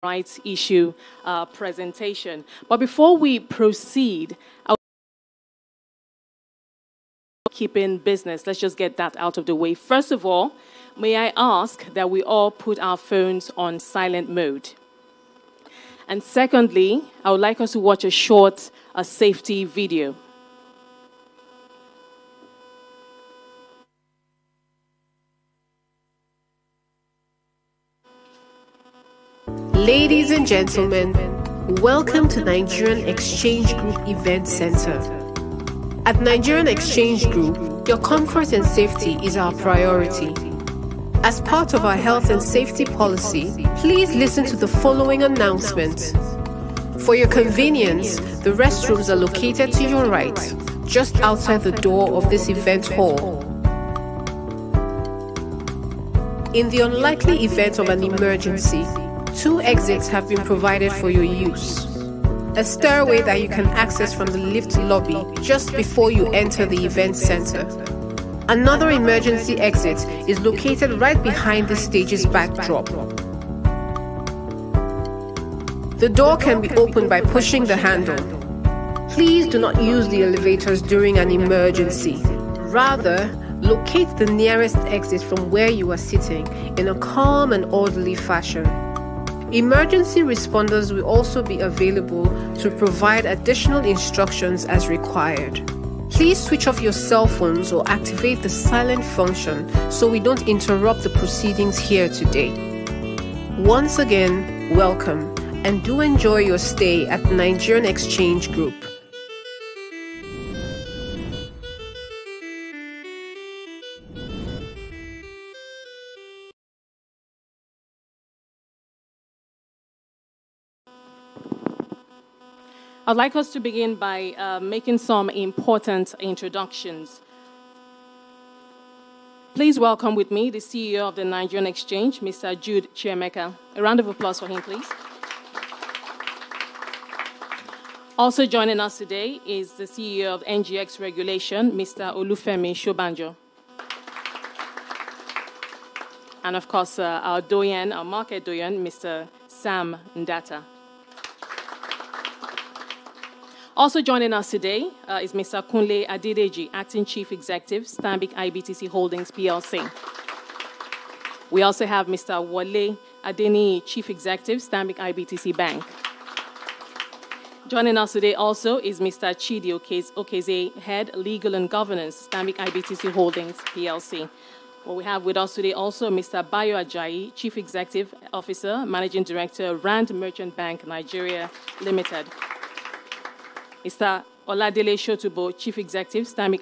rights issue presentation. But before we proceed, keeping business, let's just get that out of the way. First of all, may I ask that we all put our phones on silent mode. And secondly, I would like us to watch a short safety video. Ladies and gentlemen, welcome to Nigerian Exchange Group Event Center. At Nigerian Exchange Group, your comfort and safety is our priority. As part of our health and safety policy, please listen to the following announcement. For your convenience, the restrooms are located to your right, just outside the door of this event hall. In the unlikely event of an emergency, 2 exits have been provided for your use. A stairway that you can access from the lift lobby just before you enter the event center. Another emergency exit is located right behind the stage's backdrop. The door can be opened by pushing the handle. Please do not use the elevators during an emergency. Rather, locate the nearest exit from where you are sitting in a calm and orderly fashion. Emergency responders will also be available to provide additional instructions as required. Please switch off your cell phones or activate the silent function so we don't interrupt the proceedings here today. Once again, welcome, and do enjoy your stay at Nigerian Exchange Group. I'd like us to begin by making some important introductions. Please welcome with me the CEO of the Nigerian Exchange, Mr. Jude Chiemeka. A round of applause for him, please. Also joining us today is the CEO of NGX Regulation, Mr. Olufemi Shobanjo. And of course, our doyen, our market doyen, Mr. Sam Ndata. Also joining us today is Mr. Kunle Adedeji, Acting Chief Executive, Stanbic IBTC Holdings PLC. We also have Mr. Wale Adeni, Chief Executive, Stanbic IBTC Bank. Joining us today also is Mr. Chidi Okeze, Head Legal and Governance, Stanbic IBTC Holdings PLC. Well, we have with us today also Mr. Bayo Ajayi, Chief Executive Officer, Managing Director, Rand Merchant Bank Nigeria Limited. Mr. Oladele Shotubo, Chief Executive, Stanbic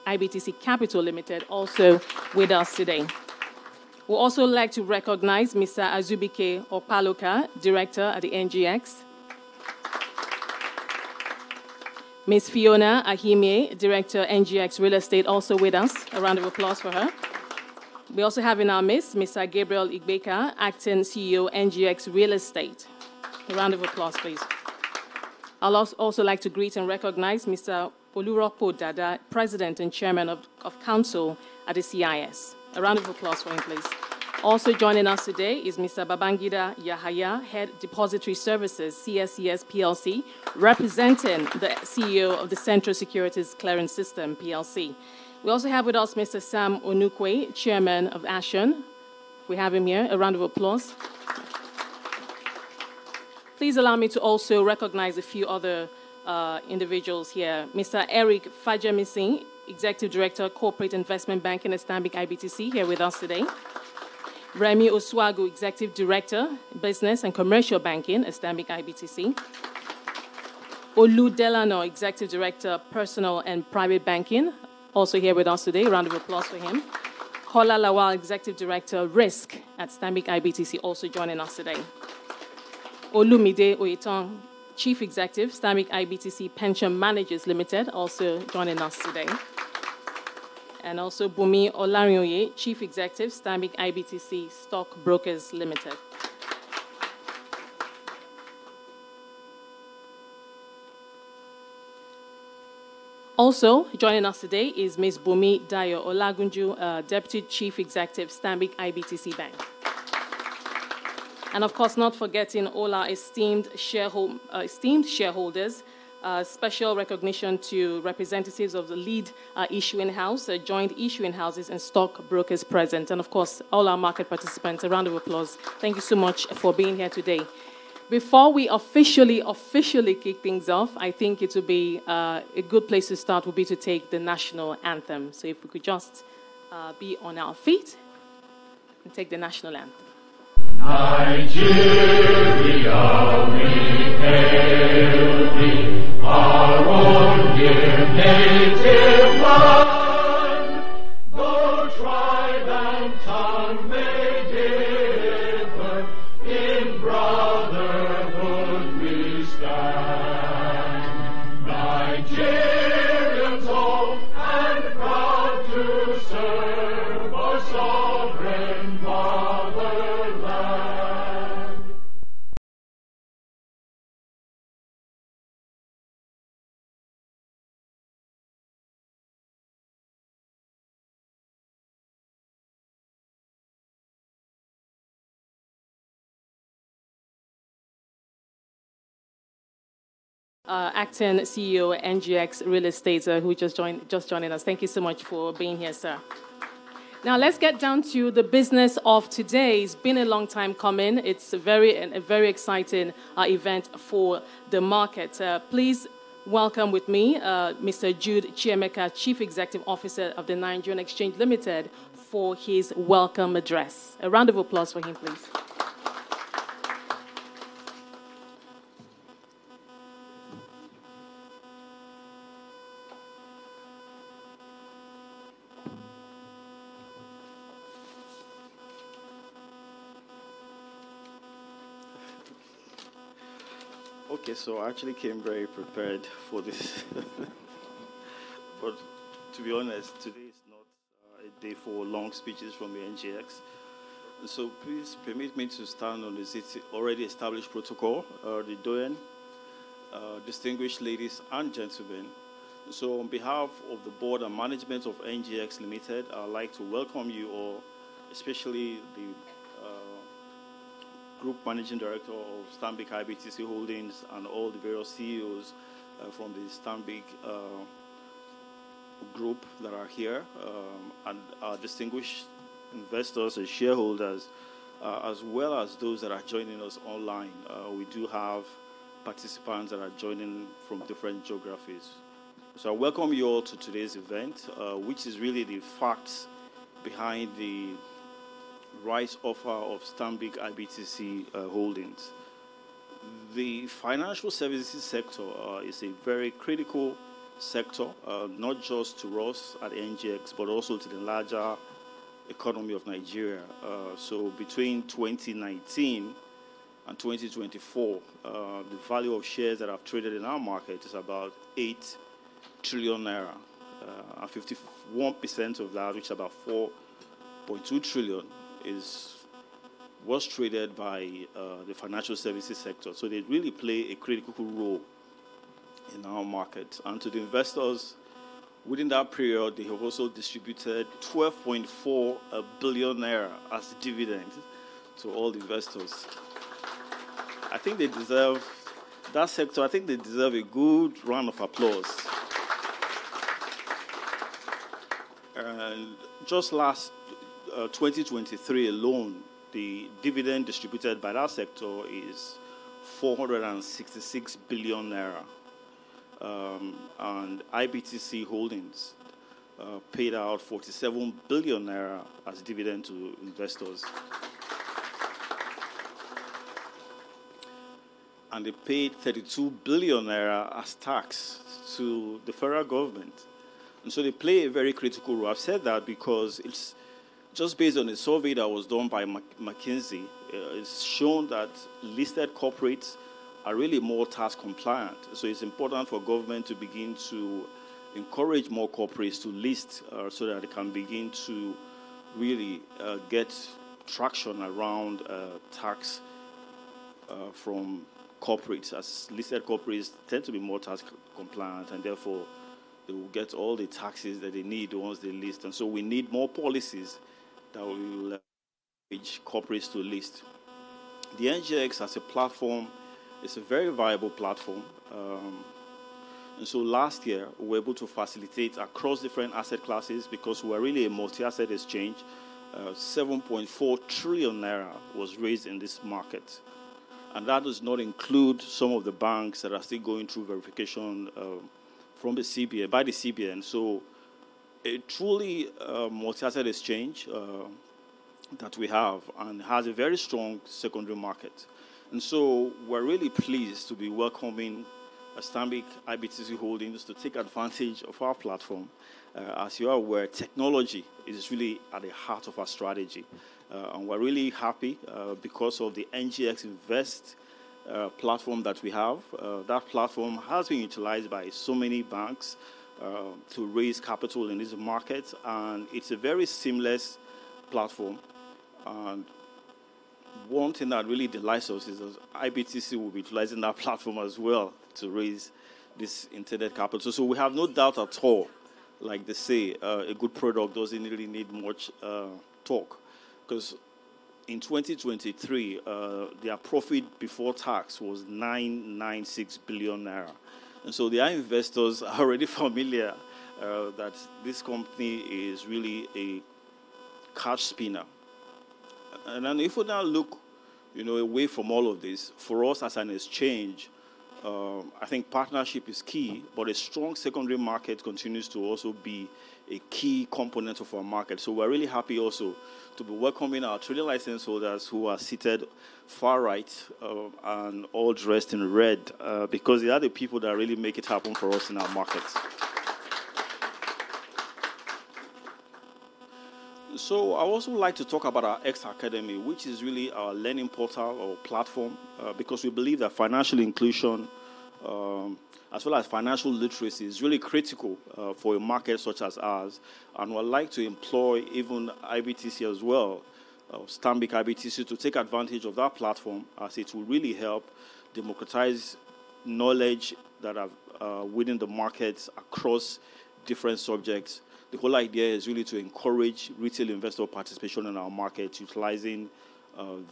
IBTC Capital Limited, also with us today. We'd also like to recognize Mr. Azubike Opaloka, Director at the NGX. Ms. Fiona Ahimie, Director, NGX Real Estate, also with us. A round of applause for her. We also have in our midst Mr. Gabriel Igbeka, Acting CEO, NGX Real Estate. A round of applause, please. I'd also like to greet and recognize Mr. Oluropo Dada, President and Chairman of Council at the CIS. A round of applause for him, please. Also joining us today is Mr. Babangida Yahaya, Head Depository Services, CSCS PLC, representing the CEO of the Central Securities Clearance System, PLC. We also have with us Mr. Sam Onukwe, Chairman of Ashon. We have him here. A round of applause. Please allow me to also recognize a few other individuals here. Mr. Eric Fajemisi, Executive Director, Corporate Investment Banking at Stanbic IBTC, here with us today. Remy Oswagu, Executive Director, Business and Commercial Banking at Stanbic IBTC. Olu Delano, Executive Director, Personal and Private Banking, also here with us today. A round of applause for him. Kola Lawal, Executive Director, Risk at Stanbic IBTC, also joining us today. Olumide Oyetan, Chief Executive, Stanbic IBTC Pension Managers Limited, also joining us today. And also Bumi Olarioye, Chief Executive, Stanbic IBTC Stock Brokers Limited. Also joining us today is Ms. Bumi Dayo Olagunju, Deputy Chief Executive, Stanbic IBTC Bank. And of course, not forgetting all our esteemed shareholders. Special recognition to representatives of the lead issuing house, joint issuing houses, and stock brokers present. And of course, all our market participants. A round of applause. Thank you so much for being here today. Before we officially kick things off, I think it would be a good place to start would be to take the national anthem. So if we could just be on our feet and take the national anthem. Nigeria, we hail thee, our own dear native land. Though tribe and tongue may differ, in brotherhood we stand. Nigerians old and proud to serve our sovereign motherland. Acting CEO NGX Real Estate, who just joining us. Thank you so much for being here, sir. Now let's get down to the business of today. It's been a long time coming. It's a very exciting event for the market. Please welcome with me Mr. Jude Chiemeka, Chief Executive Officer of the Nigerian Exchange Limited, for his welcome address. A round of applause for him, please. Okay, so I actually came very prepared for this. But to be honest, today is not a day for long speeches from the NGX. So please permit me to stand on this already established protocol, the Doyen, distinguished ladies and gentlemen. So on behalf of the board and management of NGX Limited, I'd like to welcome you all, especially the Group Managing Director of Stanbic IBTC Holdings and all the various CEOs from the Stanbic group that are here, and our distinguished investors and shareholders, as well as those that are joining us online. We do have participants that are joining from different geographies. So I welcome you all to today's event, which is really the facts behind the rights offer of Stanbic IBTC Holdings. The financial services sector is a very critical sector, not just to us at NGX, but also to the larger economy of Nigeria. So between 2019 and 2024, the value of shares that have traded in our market is about 8 trillion naira, and 51% of that, which is about 4.2 trillion, was traded by the financial services sector. So they really play a critical role in our market. And to the investors, within that period, they have also distributed 12.4 billion naira as dividends to all the investors. I think they deserve, that sector, I think they deserve a good round of applause. And just last 2023 alone, the dividend distributed by that sector is 466 billion naira. And IBTC Holdings paid out 47 billion naira as dividend to investors. And they paid 32 billion naira as tax to the federal government. And so they play a very critical role. I've said that because it's just based on a survey that was done by McKinsey. It's shown that listed corporates are really more tax compliant. So it's important for government to begin to encourage more corporates to list so that they can begin to really get traction around tax from corporates, as listed corporates tend to be more tax compliant, and therefore they will get all the taxes that they need once they list. And so we need more policies that will encourage corporates to list. the NGX as a platform is a very viable platform. And so last year, we were able to facilitate across different asset classes because we're really a multi-asset exchange. 7.4 trillion naira was raised in this market. And that does not include some of the banks that are still going through verification from the CBN, by the CBN. So a truly multi-asset exchange that we have and has a very strong secondary market. And so we're really pleased to be welcoming Stanbic IBTC Holdings to take advantage of our platform. As you are aware, technology is really at the heart of our strategy. And we're really happy because of the NGX Invest platform that we have. That platform has been utilized by so many banks to raise capital in this market. And it's a very seamless platform. And one thing that really delights us is that IBTC will be utilizing that platform as well to raise this internet capital. So we have no doubt at all, like they say, a good product doesn't really need much talk. Because in 2023, their profit before tax was 996 billion naira. And so their investors are already familiar that this company is really a cash spinner. And then if we now look, away from all of this, for us as an exchange, I think partnership is key, but a strong secondary market continues to also be a key component of our market. So we're really happy also to be welcoming our trading license holders who are seated far right and all dressed in red because they are the people that really make it happen for us in our markets. So I also like to talk about our X Academy, which is really our learning portal or platform, because we believe that financial inclusion, as well as financial literacy, is really critical for a market such as ours. And we'd like to employ even IBTC as well, Stanbic IBTC, to take advantage of that platform, as it will really help democratize knowledge that are within the markets across different subjects. The whole idea is really to encourage retail investor participation in our market, utilizing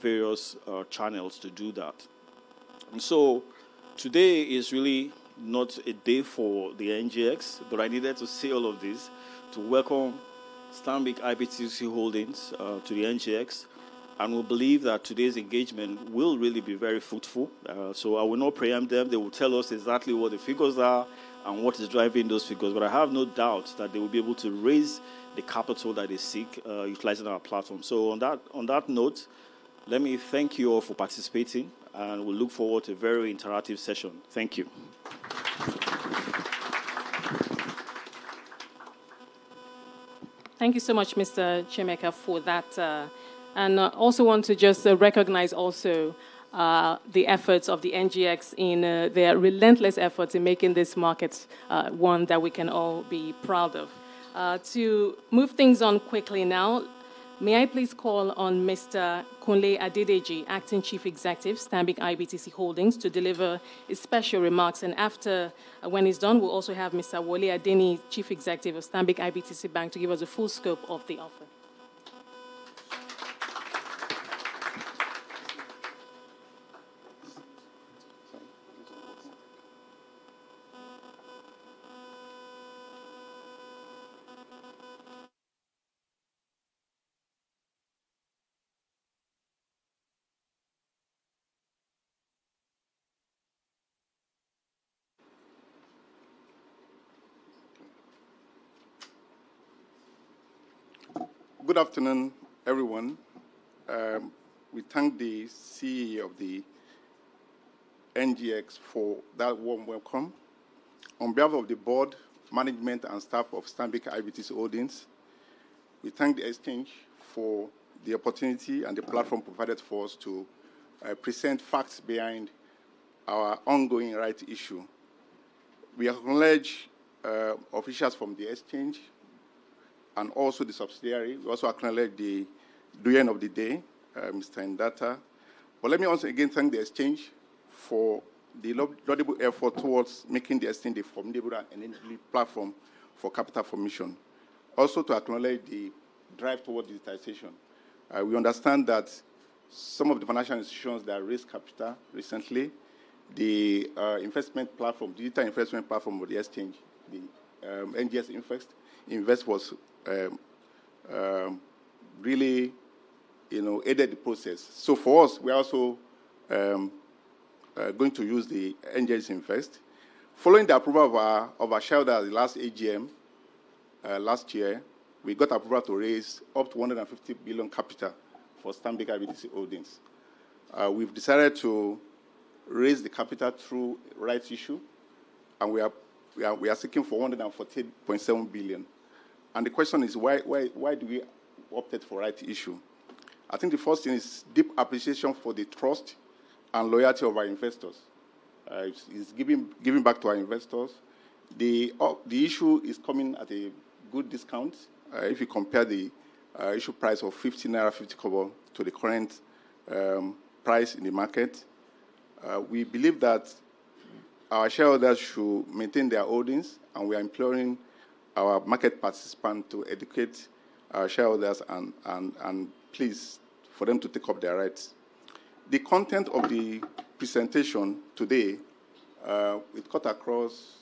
various channels to do that. And so today is really not a day for the NGX, but I needed to say all of this to welcome Stanbic IBTC Holdings to the NGX. And we believe that today's engagement will really be very fruitful. So I will not preempt them. They will tell us exactly what the figures are and what is driving those figures. But I have no doubt that they will be able to raise the capital that they seek utilizing our platform. So on that note, let me thank you all for participating, and we'll look forward to a very interactive session. Thank you. Thank you so much, Mr. Chimeka, for that. And also want to just recognize also the efforts of the NGX in their relentless efforts in making this market one that we can all be proud of. To move things on quickly now, may I please call on Mr. Kunle Adedeji, Acting Chief Executive, Stanbic IBTC Holdings, to deliver his special remarks. And after, when he's done, we'll also have Mr. Wole Adeni, Chief Executive of Stanbic IBTC Bank, to give us a full scope of the offer. Good afternoon, everyone. We thank the CEO of the NGX for that warm welcome. On behalf of the board, management, and staff of Stanbic IBTC Holdings, we thank the exchange for the opportunity and the platform provided for us to present facts behind our ongoing right issue. We acknowledge officials from the exchange and also the subsidiary. We also acknowledge the doyen of the day, Mr. Ndata. But let me also again thank the exchange for the laudable effort towards making the exchange a formidable and enabling platform for capital formation. Also to acknowledge the drive toward digitization. We understand that some of the financial institutions that raised capital recently, the investment platform, digital investment platform of the exchange, the NGS Invest was really, aided the process. So for us, we're also going to use the NGS Invest. Following the approval of our shareholder at the last AGM last year, we got approval to raise up to 150 billion capital for Stanbic IBTC Holdings. We've decided to raise the capital through rights issue, and we are seeking for 148.7 billion. And the question is, why do we opt for rights issue? I think the first thing is deep appreciation for the trust and loyalty of our investors. It's giving back to our investors. The issue is coming at a good discount. If you compare the issue price of 50 naira 50 kobo to the current price in the market, we believe that our shareholders should maintain their holdings, and we are imploring our market participants to educate our shareholders and please for them to take up their rights. The content of the presentation today, it cut across.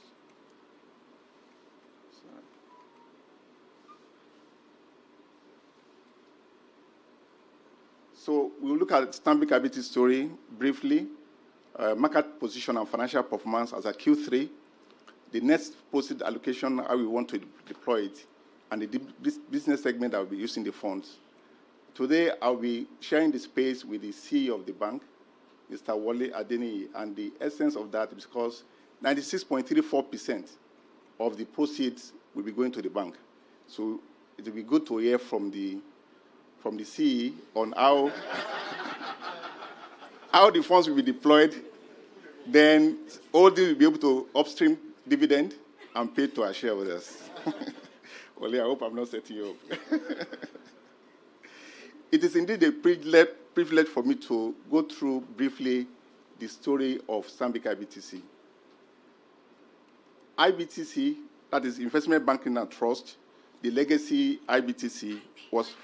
So we'll look at Stanbic IBTC story briefly, market position and financial performance as a Q3, the next posted allocation, how we want to deploy it, and the business segment that will be using the funds. Today, I'll be sharing the space with the CEO of the bank, Mr. Wale Adeniyi, and the essence of that is because 96.34% of the proceeds will be going to the bank. So it will be good to hear from the CEO on how the funds will be deployed. Then all these will be able to upstream dividend and pay to our shareholders. Wale, I hope I'm not setting you up. It is indeed a privilege for me to go through briefly the story of Stanbic IBTC. IBTC, that is Investment Banking and Trust, the legacy IBTC, was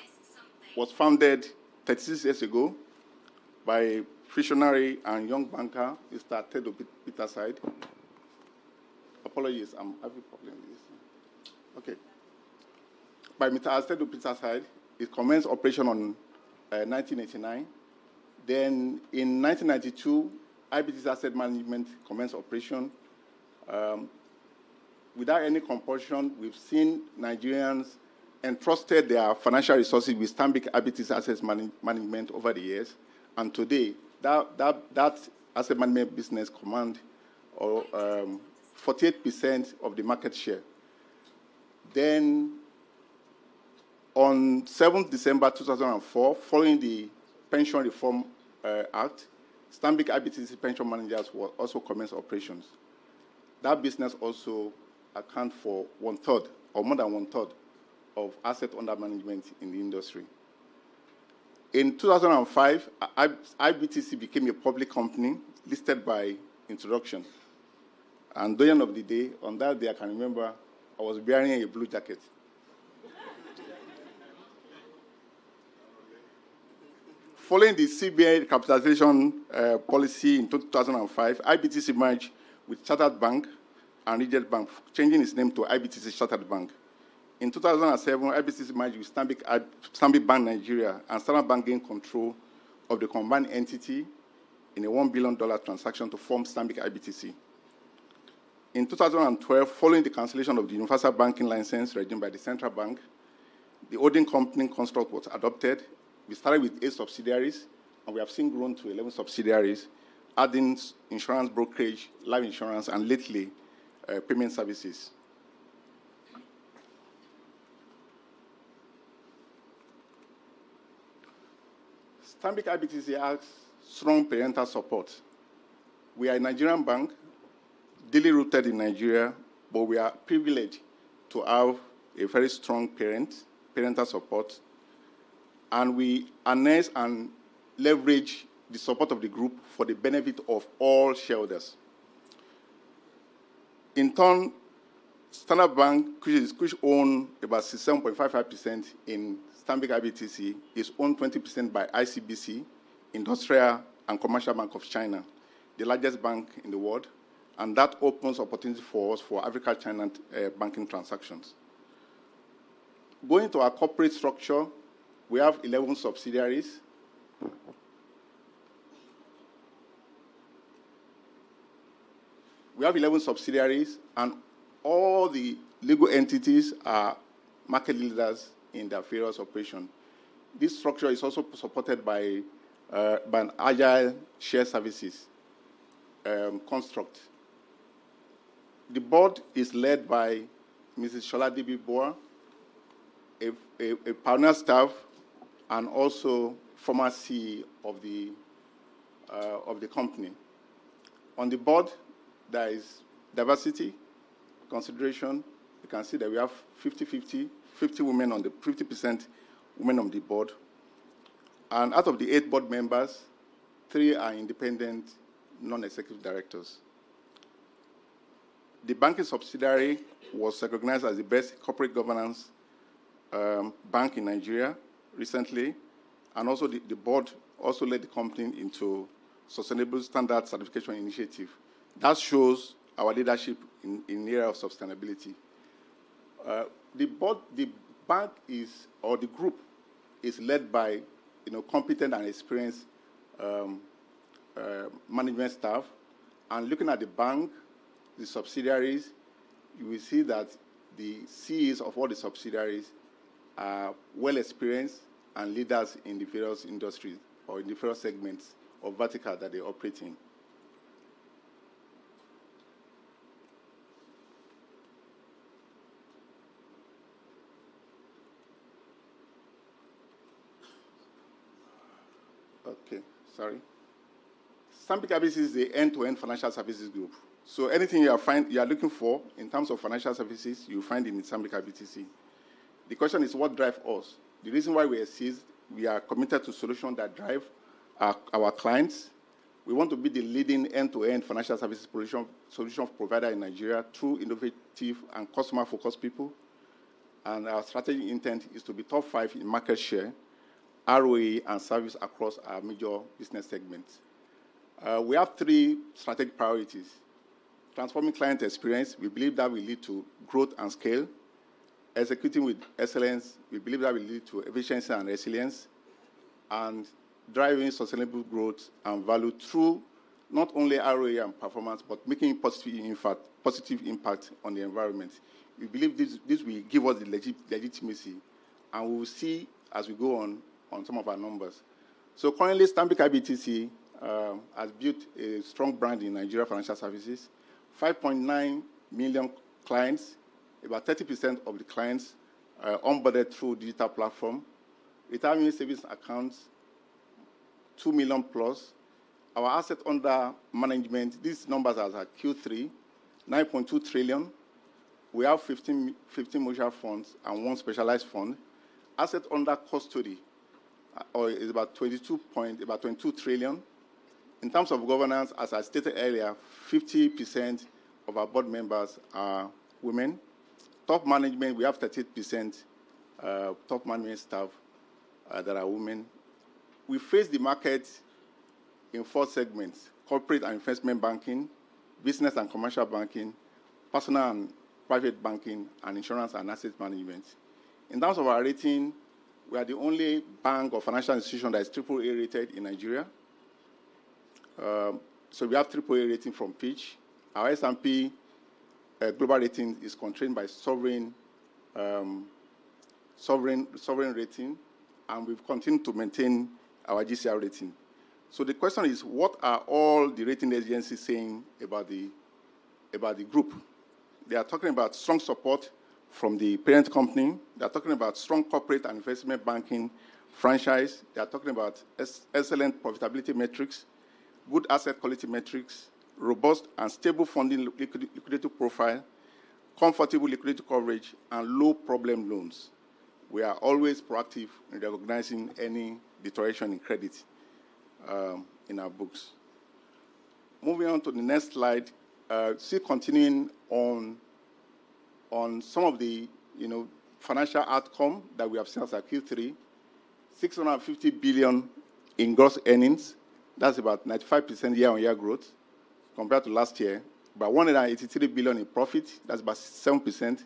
founded 36 years ago by a visionary and young banker, Mr. Ted Peterside. Apologies, I'm having a problem with this. Okay. By Mr. Ted Peterside, it commenced operation on 1989. Then in 1992, IBTC Asset Management commenced operation. Without any compulsion, we've seen Nigerians entrusted their financial resources with Stanbic IBTC Asset Management over the years. And today, that asset management business commands 48% of the market share. Then on 7th December 2004, following the Pension Reform Act, Stanbic IBTC Pension Managers will also commence operations. That business also accounts for 1/3 or more than 1/3 of assets under management in the industry. In 2005, IBTC became a public company listed by introduction. And at the end of the day, on that day, I can remember I was wearing a blue jacket. Following the CBA capitalization policy in 2005, IBTC merged with Chartered Bank and Regional Bank, changing its name to IBTC Chartered Bank. In 2007, IBTC merged with Stanbic Bank Nigeria, and Standard Bank gained control of the combined entity in a $1 billion transaction to form Stanbic IBTC. In 2012, following the cancellation of the universal banking license regime by the central bank, the holding company construct was adopted. We started with 8 subsidiaries, and we have seen grown to 11 subsidiaries, adding insurance brokerage, life insurance, and lately, payment services. Stanbic IBTC has strong parental support. We are a Nigerian bank, deeply rooted in Nigeria, but we are privileged to have a very strong parental support, and we harness and leverage the support of the group for the benefit of all shareholders. In turn, Standard Bank, which owns about 67.55% in Stanbic IBTC, is owned 20% by ICBC, Industrial and Commercial Bank of China, the largest bank in the world, and that opens opportunity for us for Africa-China banking transactions. Going to our corporate structure, we have 11 subsidiaries. We have 11 subsidiaries, and all the legal entities are market leaders in their various operations. This structure is also supported by an agile shared services construct. The board is led by Mrs. Shola Dibi-Boa, a pioneer staff, and also former CEO of the company. On the board, there is diversity consideration. You can see that we have 50-50, 50% women on the board. And out of the 8 board members, 3 are independent, non-executive directors. The banking subsidiary was recognized as the best corporate governance bank in Nigeria recently, and also the board also led the company into Sustainable Standard Certification Initiative. That shows our leadership in the area of sustainability. The bank is, or the group is led by competent and experienced management staff. And looking at the bank, the subsidiaries, you will see that the CEOs of all the subsidiaries are well experienced and leaders in the various industries or in the various segments of vertical that they operate in. Okay, sorry. Stanbic IBTC is the end-to-end financial services group. So anything you are looking for in terms of financial services, you find in Stanbic IBTC. The question is, what drives us? The reason why we exist, we are committed to solutions that drive our clients. We want to be the leading end-to-end financial services solution provider in Nigeria through innovative and customer-focused people. And our strategic intent is to be top 5 in market share, ROE, and service across our major business segments. We have 3 strategic priorities. Transforming client experience, we believe that will lead to growth and scale. Executing with excellence, we believe that will lead to efficiency and resilience. And driving sustainable growth and value through not only ROE and performance, but making positive impact on the environment. We believe this will give us the legitimacy, and we will see as we go on some of our numbers. So currently, Stanbic IBTC has built a strong brand in Nigeria financial services, 5.9 million clients, about 30% of the clients onboarded through digital platform, retirement savings accounts, 2 million plus. Our asset under management, these numbers are at Q3, 9.2 trillion. We have 15 mutual funds and 1 specialized fund. Asset under custody is about 22 trillion. In terms of governance, as I stated earlier, 50% of our board members are women. Top management, we have 38% top management staff that are women. We face the market in 4 segments: corporate and investment banking, business and commercial banking, personal and private banking, and insurance and asset management. In terms of our rating, we are the only bank or financial institution that is AAA rated in Nigeria. So we have AAA rating from Fitch. Our S&P global rating is constrained by sovereign rating, and we've continued to maintain our GCR rating. So the question is, what are all the rating agencies saying about the group? They are talking about strong support from the parent company. They are talking about strong corporate and investment banking franchise. They are talking about excellent profitability metrics, good asset quality metrics, robust and stable funding liquidity profile, comfortable liquidity coverage, and low problem loans. We are always proactive in recognizing any deterioration in credit in our books. Moving on to the next slide, still continuing on some of the financial outcome that we have seen as our Q3, 650 billion in gross earnings. That's about 95% year-on-year growth compared to last year. About 183 billion in profit. That's about 7%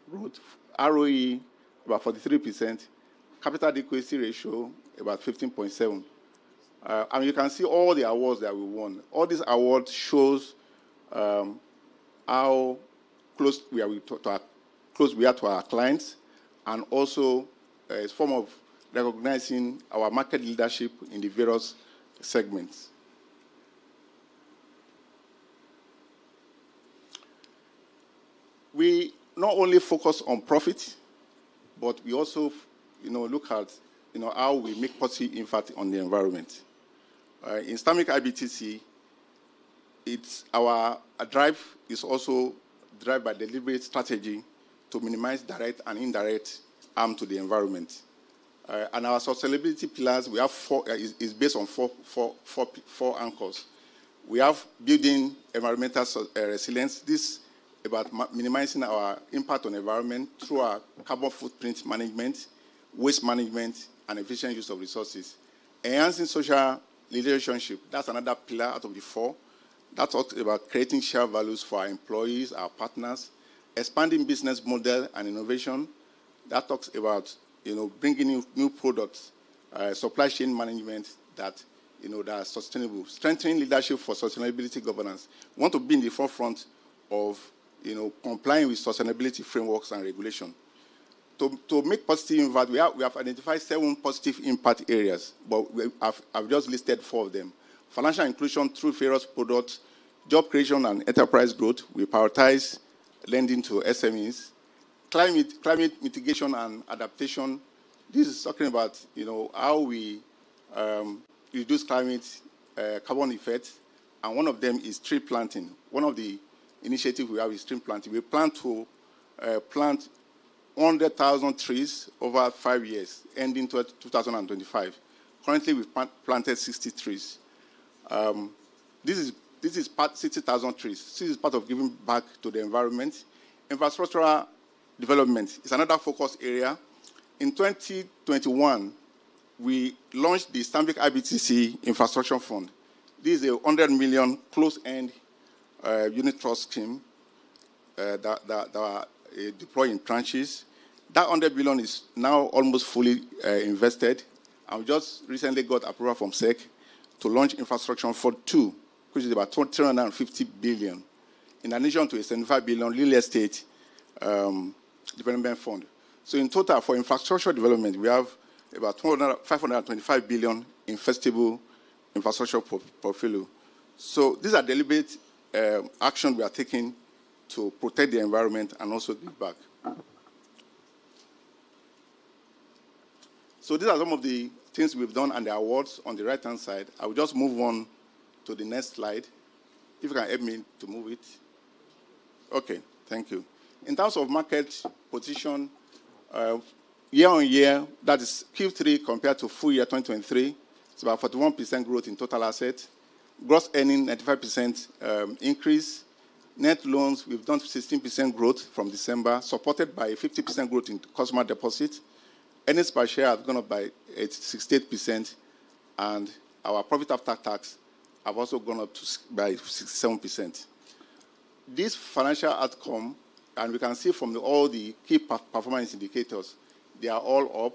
growth. ROE, about 43%. Capital adequacy ratio, about 15.7. And you can see all the awards that we won. All these awards shows how close we are to our clients, and also a form of recognizing our market leadership in the various segments. We not only focus on profit, but we also, look at, how we make positive impact on the environment. In Stanbic IBTC, our drive is also driven by deliberate strategy to minimize direct and indirect harm to the environment. And our sustainability pillars, we have is based on four anchors. We have building environmental resilience. This about minimizing our impact on the environment through our carbon footprint management, waste management, and efficient use of resources. Enhancing social relationship, that's another pillar out of the four. That talks about creating shared values for our employees, our partners, expanding business model and innovation. That talks about, bringing in new products, supply chain management that, that are sustainable, strengthening leadership for sustainability governance. We want to be in the forefront of, complying with sustainability frameworks and regulation. To make positive impact, we have identified 7 positive impact areas, but I've just listed 4 of them. Financial inclusion through various products, job creation and enterprise growth. We prioritize lending to SMEs. Climate mitigation and adaptation. This is talking about, how we reduce climate carbon effects, and one of them is tree planting. One of the initiatives we have is tree planting. We plan to plant 100,000 trees over 5 years, ending 2025. Currently, we've planted 60 trees. This is part 60,000 trees. This is part of giving back to the environment. Infrastructural development is another focus area. In 2021, we launched the Stanbic IBTC Infrastructure Fund. This is a 100 million closed-end unit trust scheme that are deployed in tranches. That 100 billion is now almost fully invested. And we just recently got approval from SEC to launch Infrastructure Fund 2, which is about 350 billion, in addition to a 75 billion real estate development fund. So in total, for infrastructure development, we have about 525 billion investable infrastructure portfolio. So these are deliberate action we are taking to protect the environment and also give back. So these are some of the things we've done and the awards on the right-hand side. I will just move on to the next slide. If you can help me to move it. Okay, thank you. In terms of market position, year on year, that is Q3 compared to full year 2023, it's about 41% growth in total assets. Gross earning, 95% increase. Net loans, we've done 16% growth from December, supported by a 50% growth in customer deposits. Earnings per share have gone up by 68%, and our profit after tax have also gone up by 67%. This financial outcome, and we can see from all the key performance indicators, they are all up.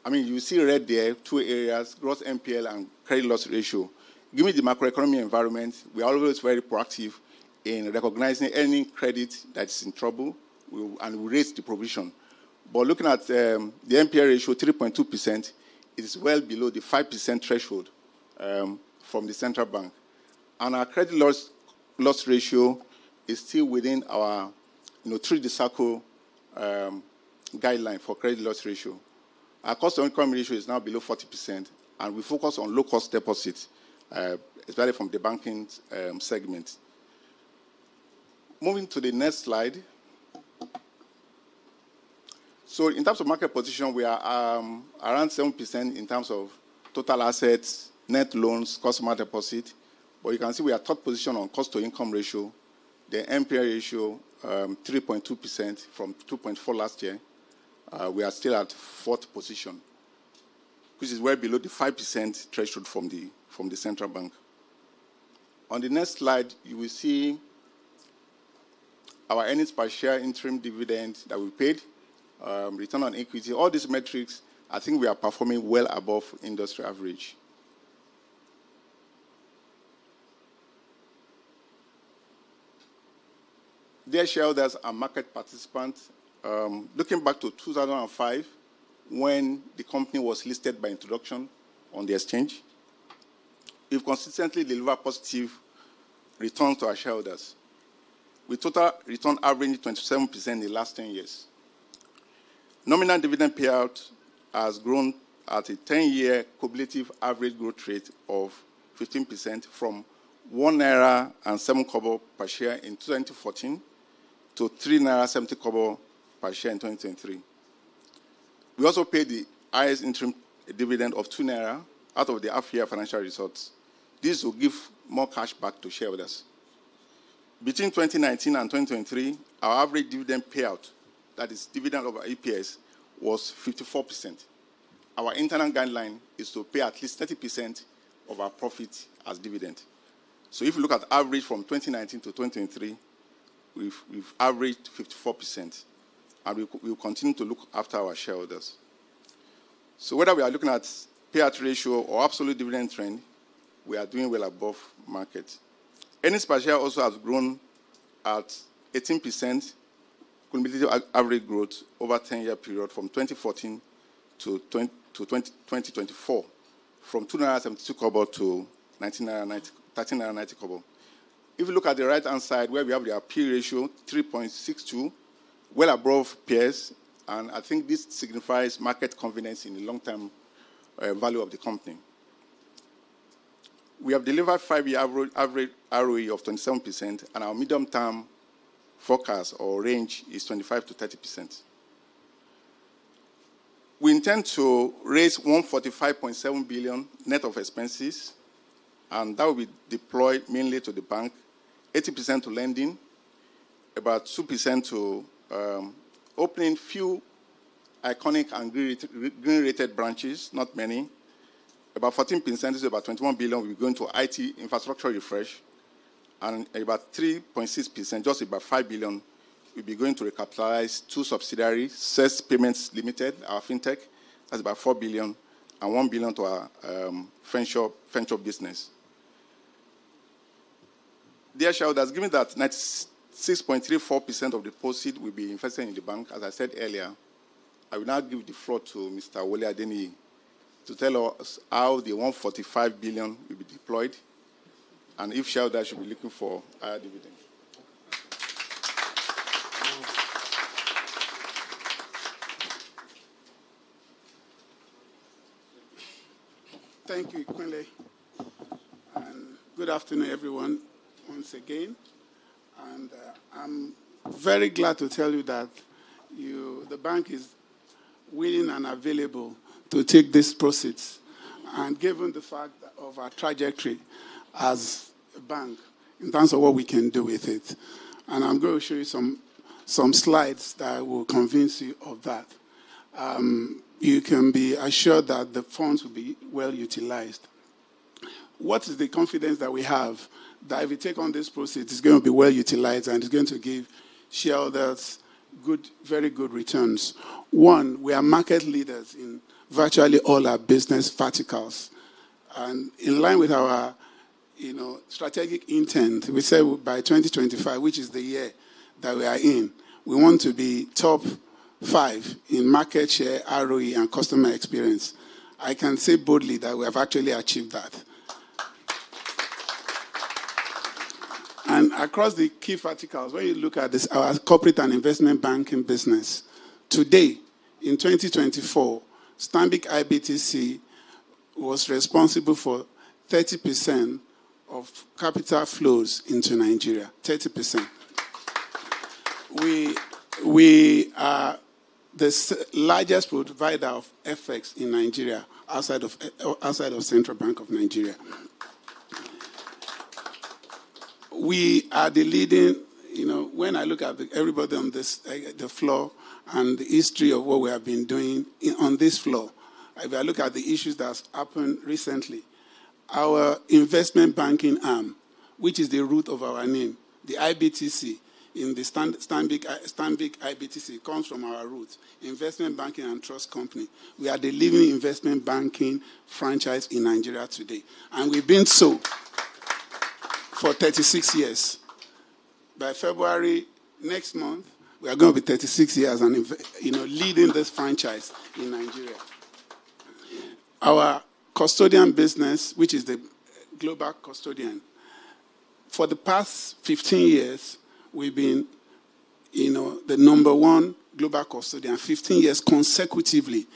I mean, you see red there, 2 areas, gross NPL and credit loss ratio. Given the macroeconomic environment, we are always very proactive in recognizing any credit that's in trouble, and we raise the provision. But looking at the NPL ratio, 3.2%, it is well below the 5% threshold from the central bank. And our credit loss ratio is still within our, through the circle guideline for credit loss ratio. Our cost-to-income ratio is now below 40%, and we focus on low-cost deposits, especially from the banking segment. Moving to the next slide. So in terms of market position, we are around 7% in terms of total assets, net loans, customer deposit. But you can see we are third position on cost-to-income ratio. The NPL ratio, 3.2% from 2.4 last year. We are still at 4th position. which is well below the 5% threshold from the central bank. On the next slide, you will see our earnings per share interim dividend that we paid, return on equity. All these metrics, I think we are performing well above industry average. Dear shareholders and market participants, looking back to 2005, when the company was listed by introduction on the exchange, we've consistently delivered positive returns to our shareholders, with total return averaging 27% in the last 10 years. Nominal dividend payout has grown at a 10-year cumulative average growth rate of 15% from 1 naira and 7 kobo per share in 2014 to 3 naira 70 kobo per share in 2023. We also paid the highest interim dividend of 2 naira out of the half-year financial results. This will give more cash back to shareholders. Between 2019 and 2023, our average dividend payout, that is dividend over EPS, was 54%. Our internal guideline is to pay at least 30% of our profit as dividend. So if you look at average from 2019 to 2023, we've averaged 54%. And we will continue to look after our shareholders. So whether we are looking at payout ratio or absolute dividend trend, we are doing well above market. Earnings per share also has grown at 18% cumulative average growth over a 10-year period from 2014 to 2024, from 2.72 kobo to 13.90 kobo. If you look at the right-hand side, where we have the P ratio, 3.62, well above peers, and I think this signifies market confidence in the long-term value of the company. We have delivered 5-year average ROE of 27%, and our medium-term forecast or range is 25 to 30%. We intend to raise 145.7 billion net of expenses, and that will be deployed mainly to the bank, 80% to lending, about 2% to opening few iconic and green-rated branches, not many. About 14%, is about 21 billion, will be going to IT infrastructure refresh, and about 3.6%, just about 5 billion, will be going to recapitalize 2 subsidiaries, CES Payments Limited, our fintech, that's about 4 billion, and 1 billion to our venture business. Dear shareholders, given that 96.34% of the proceeds will be invested in the bank, as I said earlier, I will now give the floor to Mr. Wole Adeniyi to tell us how the 145 billion will be deployed and if shareholders should be looking for higher dividends. Thank you, Quinley. And good afternoon, everyone, once again. And I'm very glad to tell you that the bank is willing and available to take these proceeds. And given the fact of our trajectory as a bank in terms of what we can do with it. And I'm going to show you some slides that will convince you of that. You can be assured that the funds will be well utilized. What is the confidence that we have that if we take on this proceeds, it's going to be well utilized and it's going to give shareholders very good returns? One, we are market leaders in virtually all our business verticals. And in line with our strategic intent, we said by 2025, which is the year that we are in, we want to be top 5 in market share, ROE, and customer experience. I can say boldly that we have actually achieved that. And across the key verticals, when you look at this, our corporate and investment banking business, today, in 2024, Stanbic IBTC was responsible for 30% of capital flows into Nigeria. 30%. We are the largest provider of FX in Nigeria outside of Central Bank of Nigeria. We are the leading, when I look at everybody on the floor and the history of what we have been doing on this floor, if I look at the issues that's happened recently, our investment banking arm, which is the root of our name, the IBTC, in the Stanbic IBTC, comes from our roots, Investment Banking and Trust Company. We are the leading investment banking franchise in Nigeria today. And we've been so for 36 years. By February next month, we are going to be 36 years and leading this franchise in Nigeria. Our custodian business, which is the global custodian, for the past 15 years, we've been, the number one global custodian, 15 years consecutively.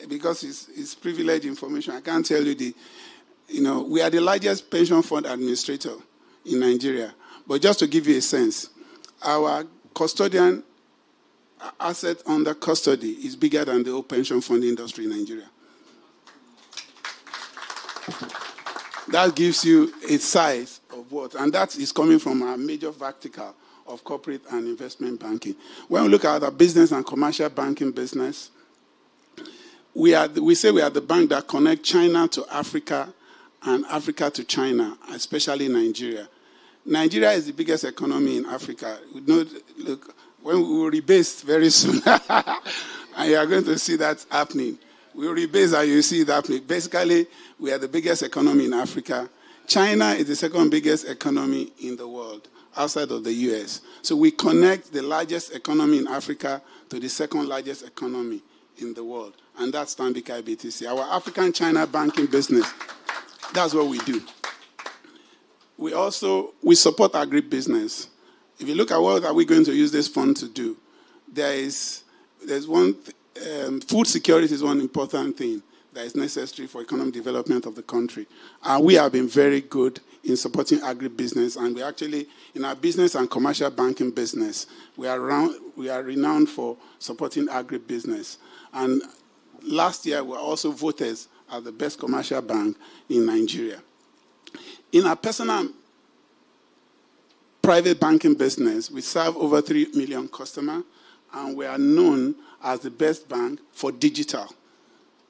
Because it's privileged information, I can't tell you we are the largest pension fund administrator in Nigeria. But just to give you a sense, our custodian asset under custody is bigger than the whole pension fund industry in Nigeria. That gives you a size of what, and that is coming from our major vertical of corporate and investment banking. When we look at our business and commercial banking business, we say we are the bank that connects China to Africa and Africa to China, especially Nigeria. Nigeria is the biggest economy in Africa. Look, when we will rebase very soon, and you are going to see that happening. We will rebase and you see that happening. Basically, we are the biggest economy in Africa. China is the second biggest economy in the world, outside of the US. So we connect the largest economy in Africa to the second largest economy in the world, and that's Stanbic IBTC. Our African-China banking business, that's what we do. We support agribusiness. If you look at what are we going to use this fund to do, there's one, food security is one important thing that is necessary for economic development of the country. And we have been very good in supporting agribusiness, and we actually, in our business and commercial banking business, we are renowned for supporting agribusiness. And last year, we were also voted as the best commercial bank in Nigeria. In our personal private banking business, we serve over 3 million customers, and we are known as the best bank for digital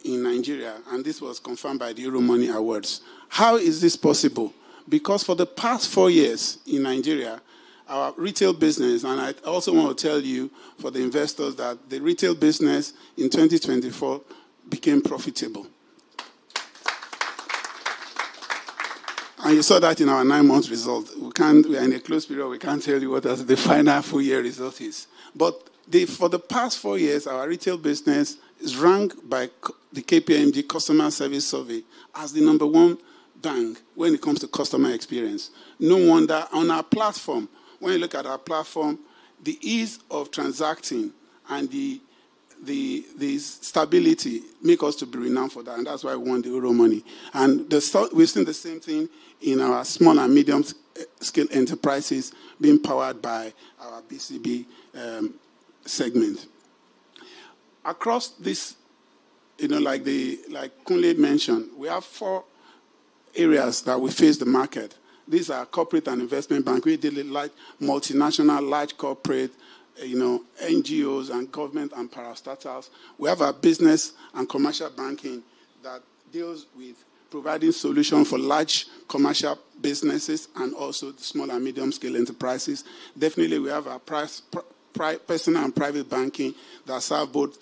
in Nigeria, and this was confirmed by the Euromoney Awards. How is this possible? Because for the past 4 years in Nigeria, our retail business, and I also want to tell you for the investors that the retail business in 2024 became profitable. And you saw that in our 9-month result. We are in a closed period. We can't tell you what the final full-year result is. But for the past 4 years, our retail business is ranked by the KPMG Customer Service Survey as the #1 bank when it comes to customer experience. No wonder on our platform, when you look at our platform, the ease of transacting and the stability make us to be renowned for that, and that's why we won the Euromoney. And we've seen the same thing in our small and medium scale enterprises being powered by our BCB segment. Across this, like Kunle mentioned, we have 4 areas that we face the market. These are corporate and investment bank. We deal with like multinational, large corporate, NGOs and government and parastatals. We have our business and commercial banking that deals with providing solutions for large commercial businesses and also small and medium scale enterprises. Definitely, we have our personal and private banking that serve both,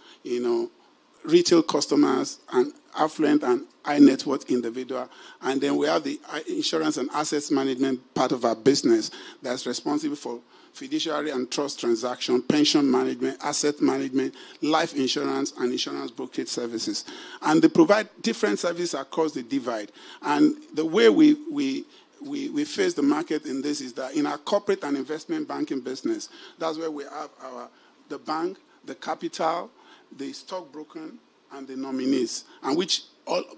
retail customers and affluent and high net worth individual. And then we have the insurance and assets management part of our business that's responsible for fiduciary and trust transaction, pension management, asset management, life insurance, and insurance brokerage services. And they provide different services across the divide. And the way we face the market in this is that in our corporate and investment banking business, that's where we have the bank, the capital, the stockbroker, and the nominees, and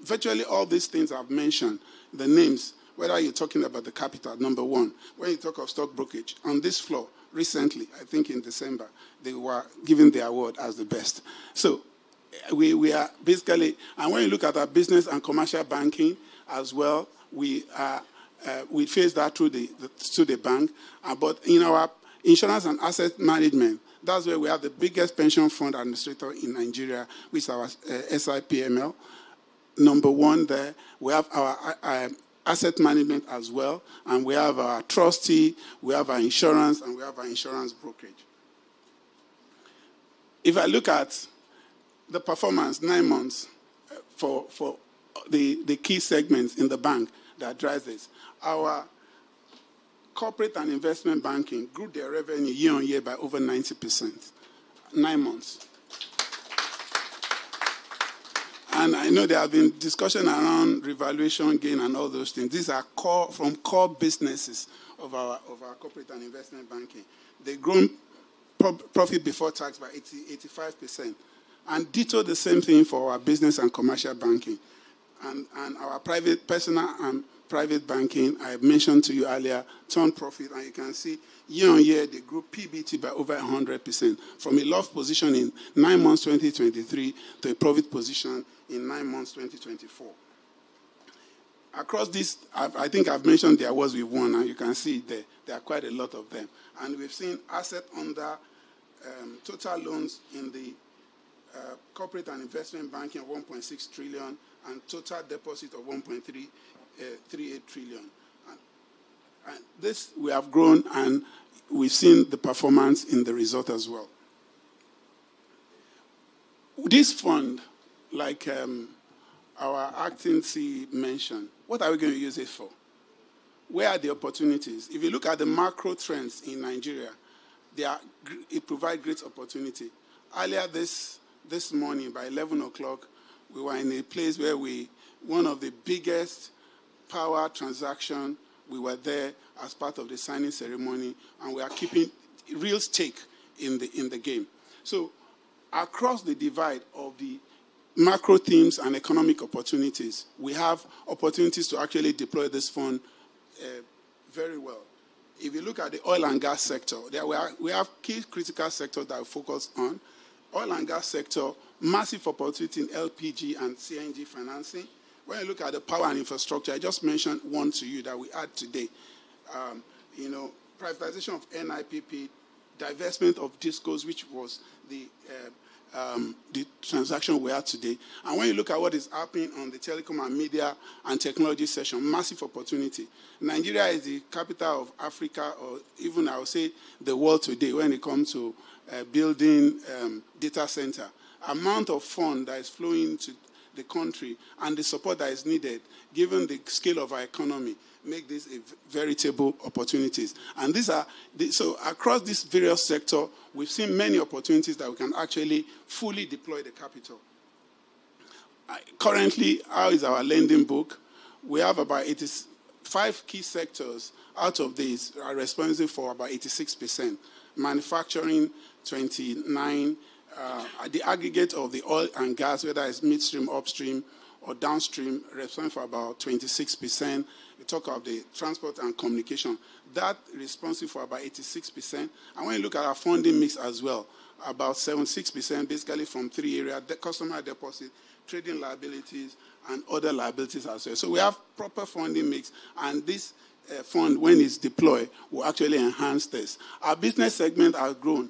virtually all these things I've mentioned, the names, whether you're talking about the capital, #1, when you talk of stock brokerage, on this floor, recently, I think in December, they were given the award as the best. So we are basically, and when you look at our business and commercial banking as well, we face that through the bank, but in our insurance and asset management, That's where we have the biggest pension fund administrator in Nigeria, which is our SIPML. Number one there. We have our asset management as well, and we have our trustee, we have our insurance, and we have our insurance brokerage. If I look at the performance, 9 months, for the key segments in the bank that drives this, our corporate and investment banking grew their revenue year on year by over 90%, 9 months. And I know there have been discussion around revaluation gain and all those things. These are core businesses of our corporate and investment banking. They've grown profit before tax by 85%. And ditto the same thing for our business and commercial banking. And our personal and private banking, I mentioned to you earlier, turned profit. And you can see year on year, they grew PBT by over 100%, from a loss position in 9 months 2023 to a profit position in 9 months 2024. Across this, I think I've mentioned the awards we've won, and you can see there are quite a lot of them. And we've seen asset under total loans in the corporate and investment banking of 1.6 trillion and total deposit of 1.38 trillion. And this we have grown, and we've seen the performance in the result as well. This fund, like our acting C mentioned, what are we going to use it for? Where are the opportunities? If you look at the macro trends in Nigeria, it provides great opportunity. Earlier this morning, by 11 o'clock, we were in a place where one of the biggest power transaction, we were there as part of the signing ceremony, and we are keeping real stake in the game. So across the divide of the macro themes and economic opportunities, we have opportunities to actually deploy this fund very well. If you look at the oil and gas sector, we have key critical sectors that we focus on. Oil and gas sector, massive opportunity in LPG and CNG financing. When you look at the power and infrastructure, I just mentioned one to you that we had today. Privatization of NIPP, divestment of discos, which was the transaction we had today. And when you look at what is happening on the telecom and media and technology session, massive opportunity. Nigeria is the capital of Africa, or even I would say the world today when it comes to building data center. Amount of fund that is flowing to the country and the support that is needed, given the scale of our economy, make this a veritable opportunities. And so across these various sectors, we've seen many opportunities that we can actually fully deploy the capital. Currently, how is our lending book? We have about 85 key sectors. Out of these are responsible for about 86%. Manufacturing, 29%. The aggregate of the oil and gas, whether it's midstream, upstream, or downstream, responsible for about 26%. We talk of the transport and communication. That responsible for about 86%. And when you look at our funding mix as well, about 76% basically from 3 areas: the customer deposit, trading liabilities, and other liabilities as well. So we have proper funding mix, and this fund, when it's deployed, will actually enhance this. Our business segment has grown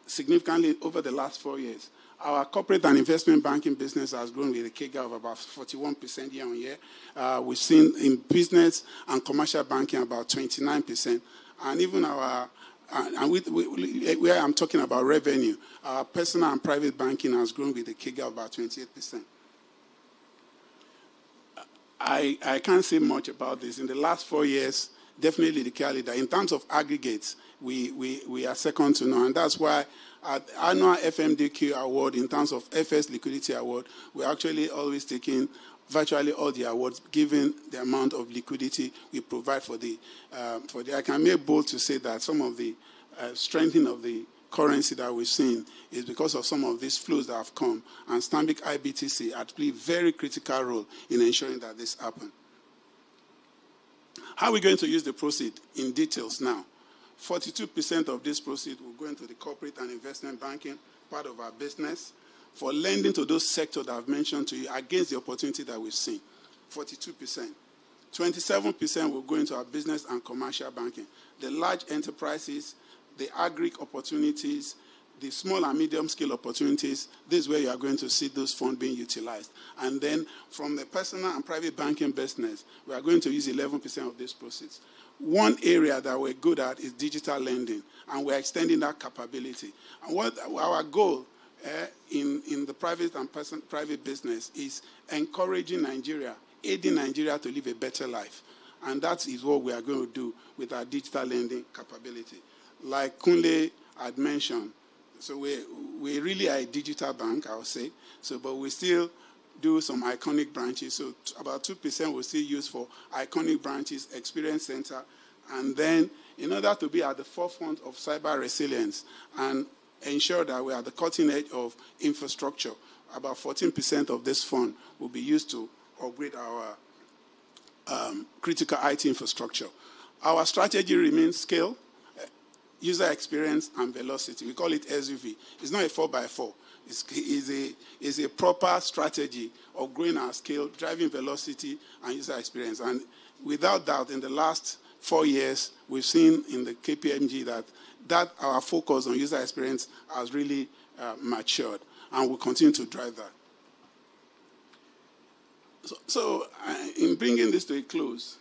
significantly over the last 4 years. Our corporate and investment banking business has grown with a CAGR of about 41% year on year. We've seen in business and commercial banking about 29%. And even where I'm talking about revenue, our personal and private banking has grown with a CAGR of about 28%. I can't say much about this. In the last 4 years, definitely the clear leader. In terms of aggregates, we are second to none. And that's why at annual FMDQ award, in terms of FS Liquidity Award, we're actually always taking virtually all the awards, given the amount of liquidity we provide for the I can make bold to say that some of the strengthening of the currency that we've seen is because of some of these flows that have come. And Stanbic IBTC had played a very critical role in ensuring that this happened. How are we going to use the proceed in details now? 42% of this proceed will go into the corporate and investment banking part of our business for lending to those sectors that I've mentioned to you against the opportunity that we've seen. 42%. 27% will go into our business and commercial banking. The large enterprises, the agri opportunities, the small and medium scale opportunities, this is where you are going to see those funds being utilized. And then from the personal and private banking business, we are going to use 11% of these proceeds. One area that we're good at is digital lending, and we're extending that capability. And what our goal in the private and private business is encouraging Nigeria, aiding Nigeria to live a better life. And that is what we are going to do with our digital lending capability. Like Kunle had mentioned, so we really are a digital bank, I would say. So, but we still do some iconic branches. So about 2% we still use for iconic branches, experience center. And then in order to be at the forefront of cyber resilience and ensure that we are at the cutting edge of infrastructure, about 14% of this fund will be used to upgrade our critical IT infrastructure. Our strategy remains scale, user experience, and velocity. We call it SUV. It's not a 4x4. It's a proper strategy of growing our scale, driving velocity, and user experience. And without doubt, in the last 4 years, we've seen in the KPMG that our focus on user experience has really matured, and we'll continue to drive that. So in bringing this to a close,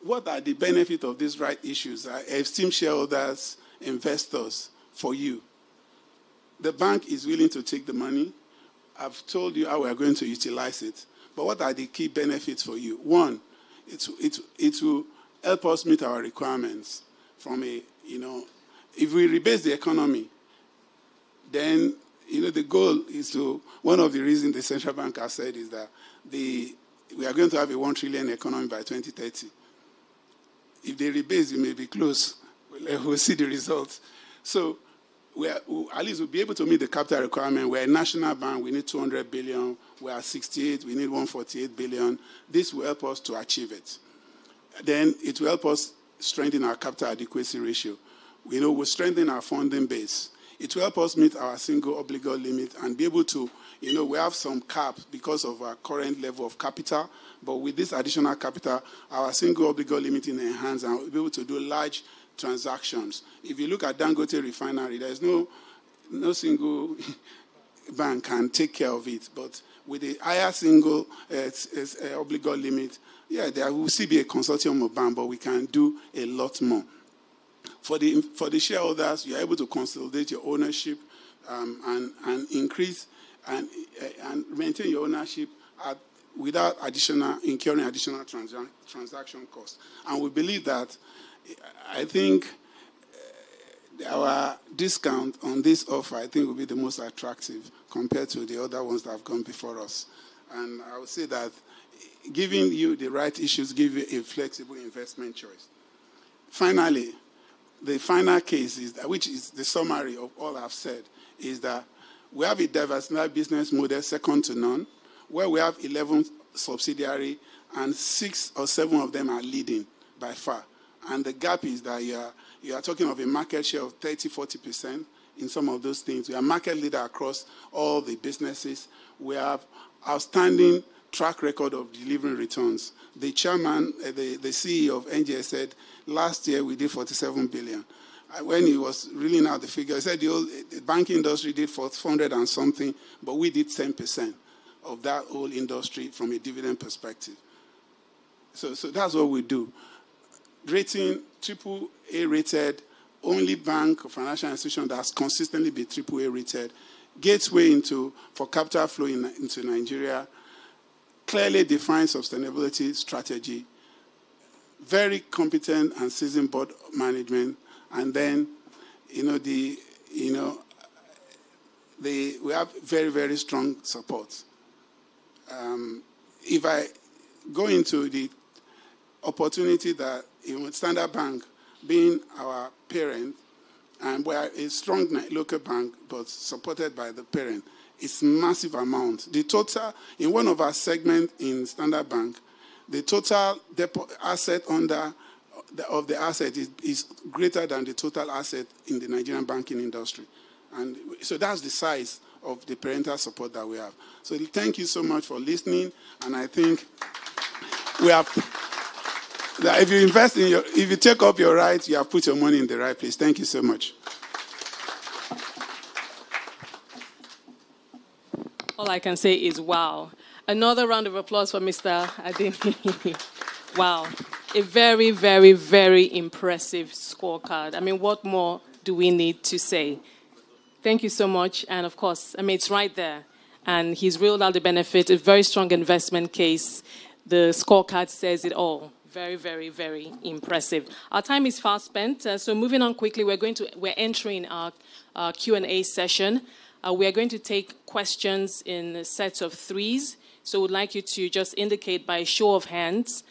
what are the benefits of these right issues, esteemed shareholders, investors, for you? The bank is willing to take the money. I've told you how we are going to utilize it. But what are the key benefits for you? One, it will help us meet our requirements from a, if we rebase the economy, then, the goal is to, one of the reasons the central bank has said is that we are going to have a 1 trillion economy by 2030. If they rebase, it may be close. We'll see the results. So at least we'll be able to meet the capital requirement. We're a national bank. We need 200 billion. We are 68. We need 148 billion. This will help us to achieve it. Then it will help us strengthen our capital adequacy ratio. We'll strengthen our funding base. It will help us meet our single obligor limit and be able to, we have some caps because of our current level of capital. But with this additional capital, our single obligor limit is enhanced, and we'll be able to do large transactions. If you look at Dangote Refinery, there's no single bank can take care of it. But with a higher single obligor limit, there will still be a consortium of banks, but we can do a lot more. For the shareholders, you're able to consolidate your ownership and increase and maintain your ownership without incurring additional transaction costs. And we believe that, I think, our discount on this offer, I think, will be the most attractive compared to the other ones that have gone before us. And I would say that giving you the right issues gives you a flexible investment choice. Finally, the final case, which is the summary of all I've said, is that we have a diversified business model second to none, where we have 11 subsidiaries and 6 or 7 of them are leading by far. And the gap is that you are talking of a market share of 30-40% in some of those things. We are market leader across all the businesses. We have outstanding track record of delivering returns. The chairman, the CEO of NGS said, last year we did 47 billion. When he was reeling out the figure, he said the banking industry did 400 and something, but we did 10% of that whole industry from a dividend perspective. So that's what we do. Rating, AAA rated, only bank or financial institution that's consistently been AAA rated, gateway for capital flow into Nigeria, clearly defined sustainability strategy, very competent and seasoned board management, and then we have very, very strong support. If I go into the opportunity that Standard Bank being our parent, and we are a strong local bank but supported by the parent, it's massive amount. The total, in one of our segments in Standard Bank, the total asset of the asset is greater than the total asset in the Nigerian banking industry. And so that's the size of the parental support that we have. So thank you so much for listening. And I think we have, that if you take up your rights, you have put your money in the right place. Thank you so much. All I can say is wow. Another round of applause for Mr. Ademi. Wow. A very, very, very impressive scorecard. I mean, what more do we need to say? Thank you so much. And of course, I mean, it's right there. And he's ruled out the benefit, a very strong investment case. The scorecard says it all. Very, very, very impressive. Our time is fast spent. So moving on quickly, we're entering our Q&A session. We are going to take questions in sets of threes. So we'd like you to just indicate by show of hands,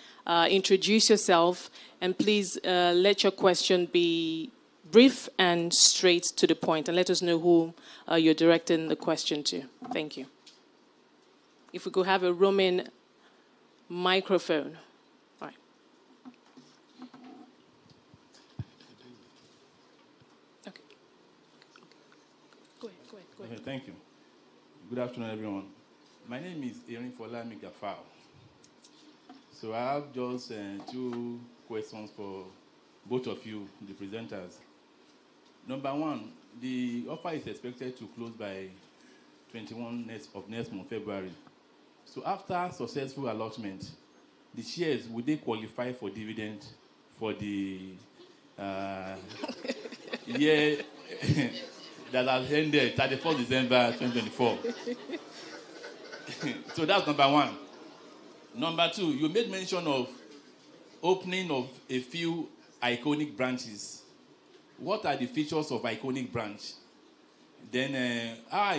introduce yourself, and please let your question be brief and straight to the point, and let us know who you're directing the question to. Thank you. If we could have a roaming microphone. All right. Okay. Go ahead. Okay, thank you. Good afternoon, everyone. My name is Erin Fola Migafao. So I have just two questions for both of you, the presenters. Number one, the offer is expected to close by 21 of next month, February. So after successful allotment, the shares, would they qualify for dividend for the year that has ended 31st December 2024? So that's number one. Number two, you made mention of opening of a few iconic branches. What are the features of iconic branch? Then how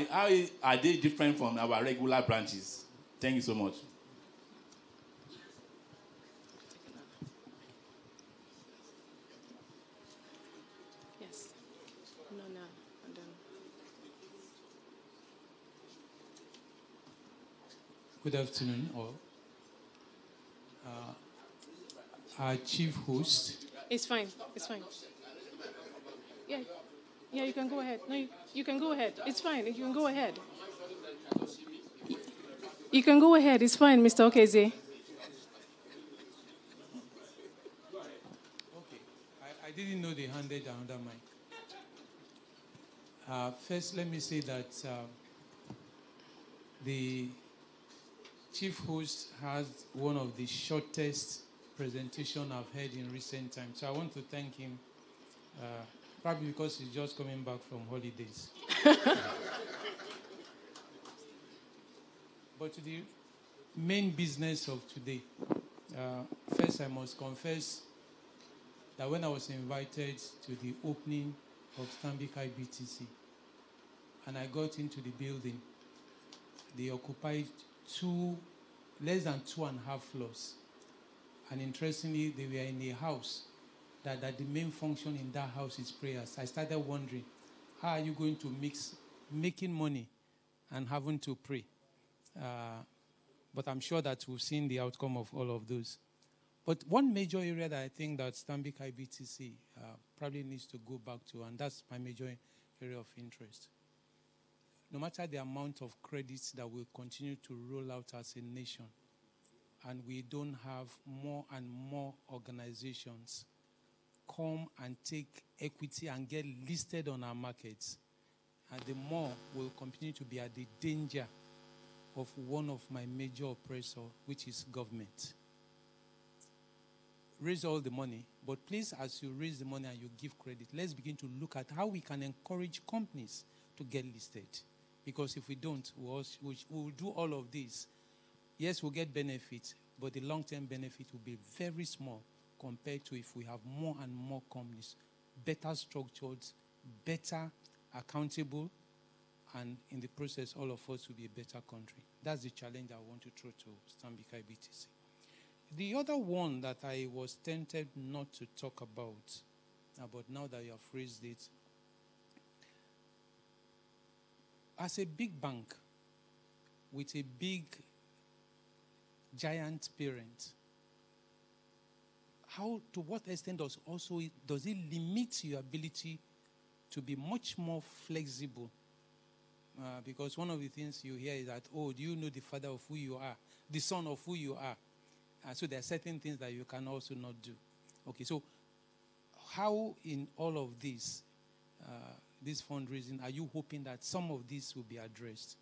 are they different from our regular branches? Thank you so much. Yes. No. And then... Good afternoon, all. Our chief host. It's fine. Yeah, you can go ahead. No, you can go ahead. It's fine. You can go ahead. You can go ahead. It's fine, Mr. Okeze. Okay. I didn't know they handed another mic. First, let me say that the chief host has one of the shortest presentation I've heard in recent times. So I want to thank him, probably because he's just coming back from holidays. But to the main business of today, first I must confess that when I was invited to the opening of Stanbic IBTC, and I got into the building, they occupied less than 2.5 floors. And interestingly, they were in a house that the main function in that house is prayers. I started wondering, how are you going to mix making money and having to pray? But I'm sure that we've seen the outcome of all of those. But one major area that I think that Stanbic IBTC probably needs to go back to, and that's my major area of interest. No matter the amount of credits that we'll continue to roll out as a nation, and we don't have more and more organizations come and take equity and get listed on our markets, and the more we'll continue to be at the danger of one of my major oppressors, which is government. Raise all the money, but please, as you raise the money and you give credit, let's begin to look at how we can encourage companies to get listed. Because if we don't, we'll do all of this. Yes, we'll get benefits, but the long-term benefit will be very small compared to if we have more and more companies, better structured, better accountable, and in the process, all of us will be a better country. That's the challenge I want to throw to Stanbic IBTC. The other one that I was tempted not to talk about, but now that you have raised it, as a big bank with a big giant parent, to what extent does it limit your ability to be much more flexible? Because one of the things you hear is that, do you know the father of who you are, the son of who you are? So there are certain things that you can also not do. Okay, so how in all of this fundraising, are you hoping that some of this will be addressed?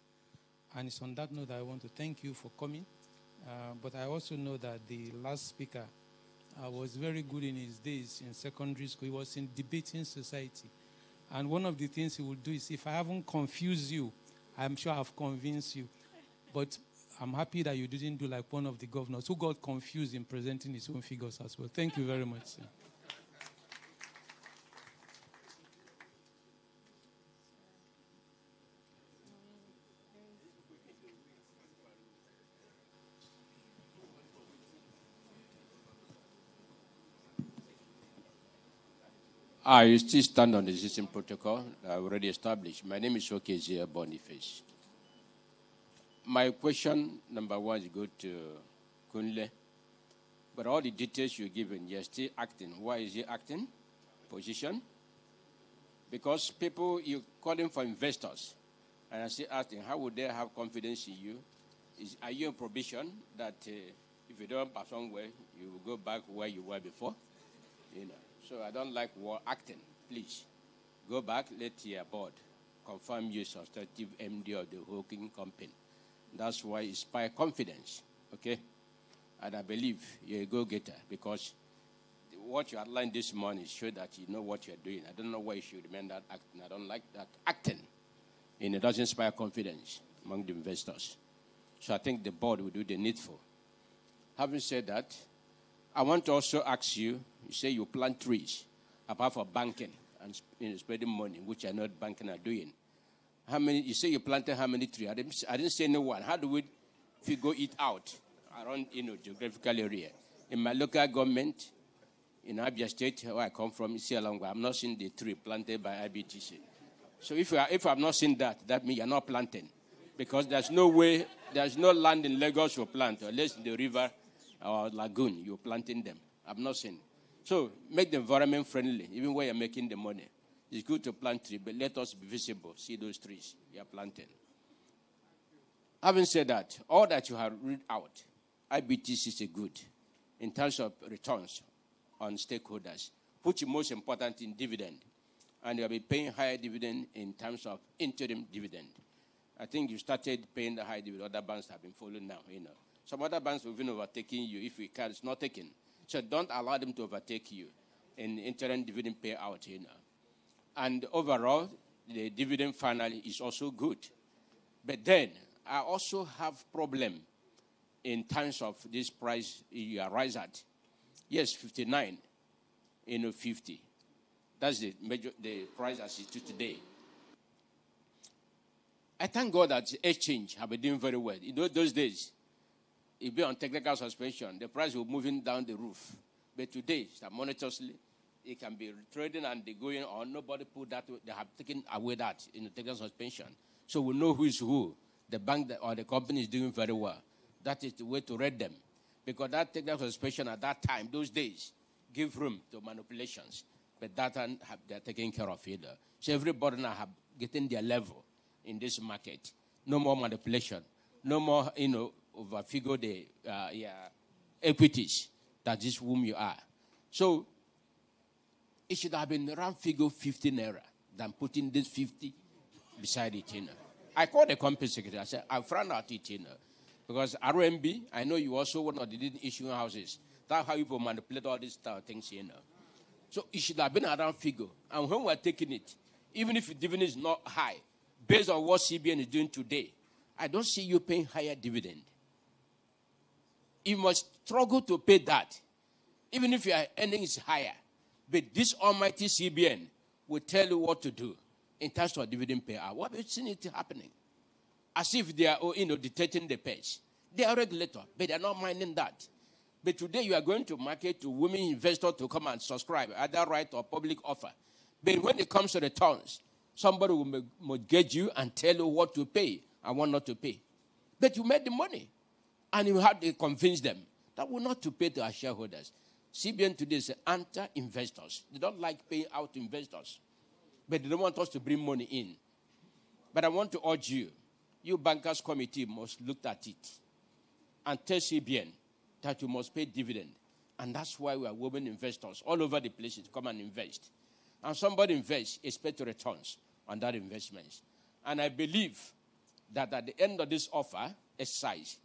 And it's on that note that I want to thank you for coming. But I also know that the last speaker was very good in his days in secondary school. He was in debating society. And one of the things he would do is, if I haven't confused you, I'm sure I've convinced you. But I'm happy that you didn't do like one of the governors who got confused in presenting his own figures as well. Thank you very much, sir. I still stand on the existing protocol that I already established. My name is Okezia Boniface. My question, number one, is good to Kunle. But all the details you're given, you're still acting. Why is he acting? Position? Because people, you're calling for investors. And I'm still asking, how would they have confidence in you? Are you on probation that if you don't perform well, you will go back where you were before? You know. So I don't like war acting. Please, go back, let your board confirm you substantive MD of the Hawking company. That's why it's by confidence, okay? And I believe you're a go-getter because what you outlined this morning shows that you know what you're doing. I don't know why you should remain that acting. I don't like that acting. And it doesn't inspire confidence among the investors. So I think the board will do the needful. Having said that, I want to also ask you, you say you plant trees, apart from banking and spreading money, which I know banking are doing. How many, you say you planted how many trees? I didn't say no one. How do we figure it out around, geographical area? In my local government, in Abia State, where I come from, I'm not seeing the tree planted by IBTC. So if I've not seen that, that means you're not planting. Because there's no way, there's no land in Lagos you plant, unless in the river or lagoon, you're planting them. I've not seen. So make the environment friendly, even where you're making the money. It's good to plant trees, but let us be visible, see those trees you're planting. Having said that, all that you have read out, IBTC is a good in terms of returns on stakeholders, which is most important in dividend. And you'll be paying higher dividend in terms of interim dividend. I think you started paying the high dividend. Other banks have been following now, Some other banks have been overtaking you if we can. It's not taken. So don't allow them to overtake you in interim dividend payout, And overall, the dividend finally is also good. But then I also have problem in terms of this price you rise at. Yes, 59, 50. That's the price as it is today. I thank God that exchange have been doing very well. In those days, if you're on technical suspension, the price will moving down the roof. But today, monetarily, it can be trading and they going on. Nobody put that. They have taken away that in the technical suspension. So we know who is who. The bank or the company is doing very well. That is the way to read them. Because that technical suspension at that time, those days, give room to manipulations. But that time, they're taking care of it. So everybody now have getting their level in this market. No more manipulation. No more, overfigure the equities that is whom you are. So it should have been around figure 50 naira than putting this 50 beside it. I called the company secretary. I said, I found out it. Because RMB, I know you also one of the leading issuing houses. That's how people manipulate all these things. So it should have been around figure. And when we're taking it, even if the dividend is not high, based on what CBN is doing today, I don't see you paying higher dividend. You must struggle to pay that, even if your earning is higher. But this almighty CBN will tell you what to do in terms of dividend payout. What have you seen it happening? As if they are, dictating the pace. They are regulator, but they are not minding that. But today you are going to market to women investors to come and subscribe, either right or public offer. But when it comes to returns, somebody will mortgage you and tell you what to pay and what not to pay. But you made the money. And you have to convince them that we're not to pay to our shareholders. CBN today is anti-investors. They don't like paying out to investors. But they don't want us to bring money in. But I want to urge you, you bankers committee must look at it and tell CBN that you must pay dividend. And that's why we are women investors all over the place to come and invest. And somebody invests, expect returns on that investment. And I believe that at the end of this offer exercise,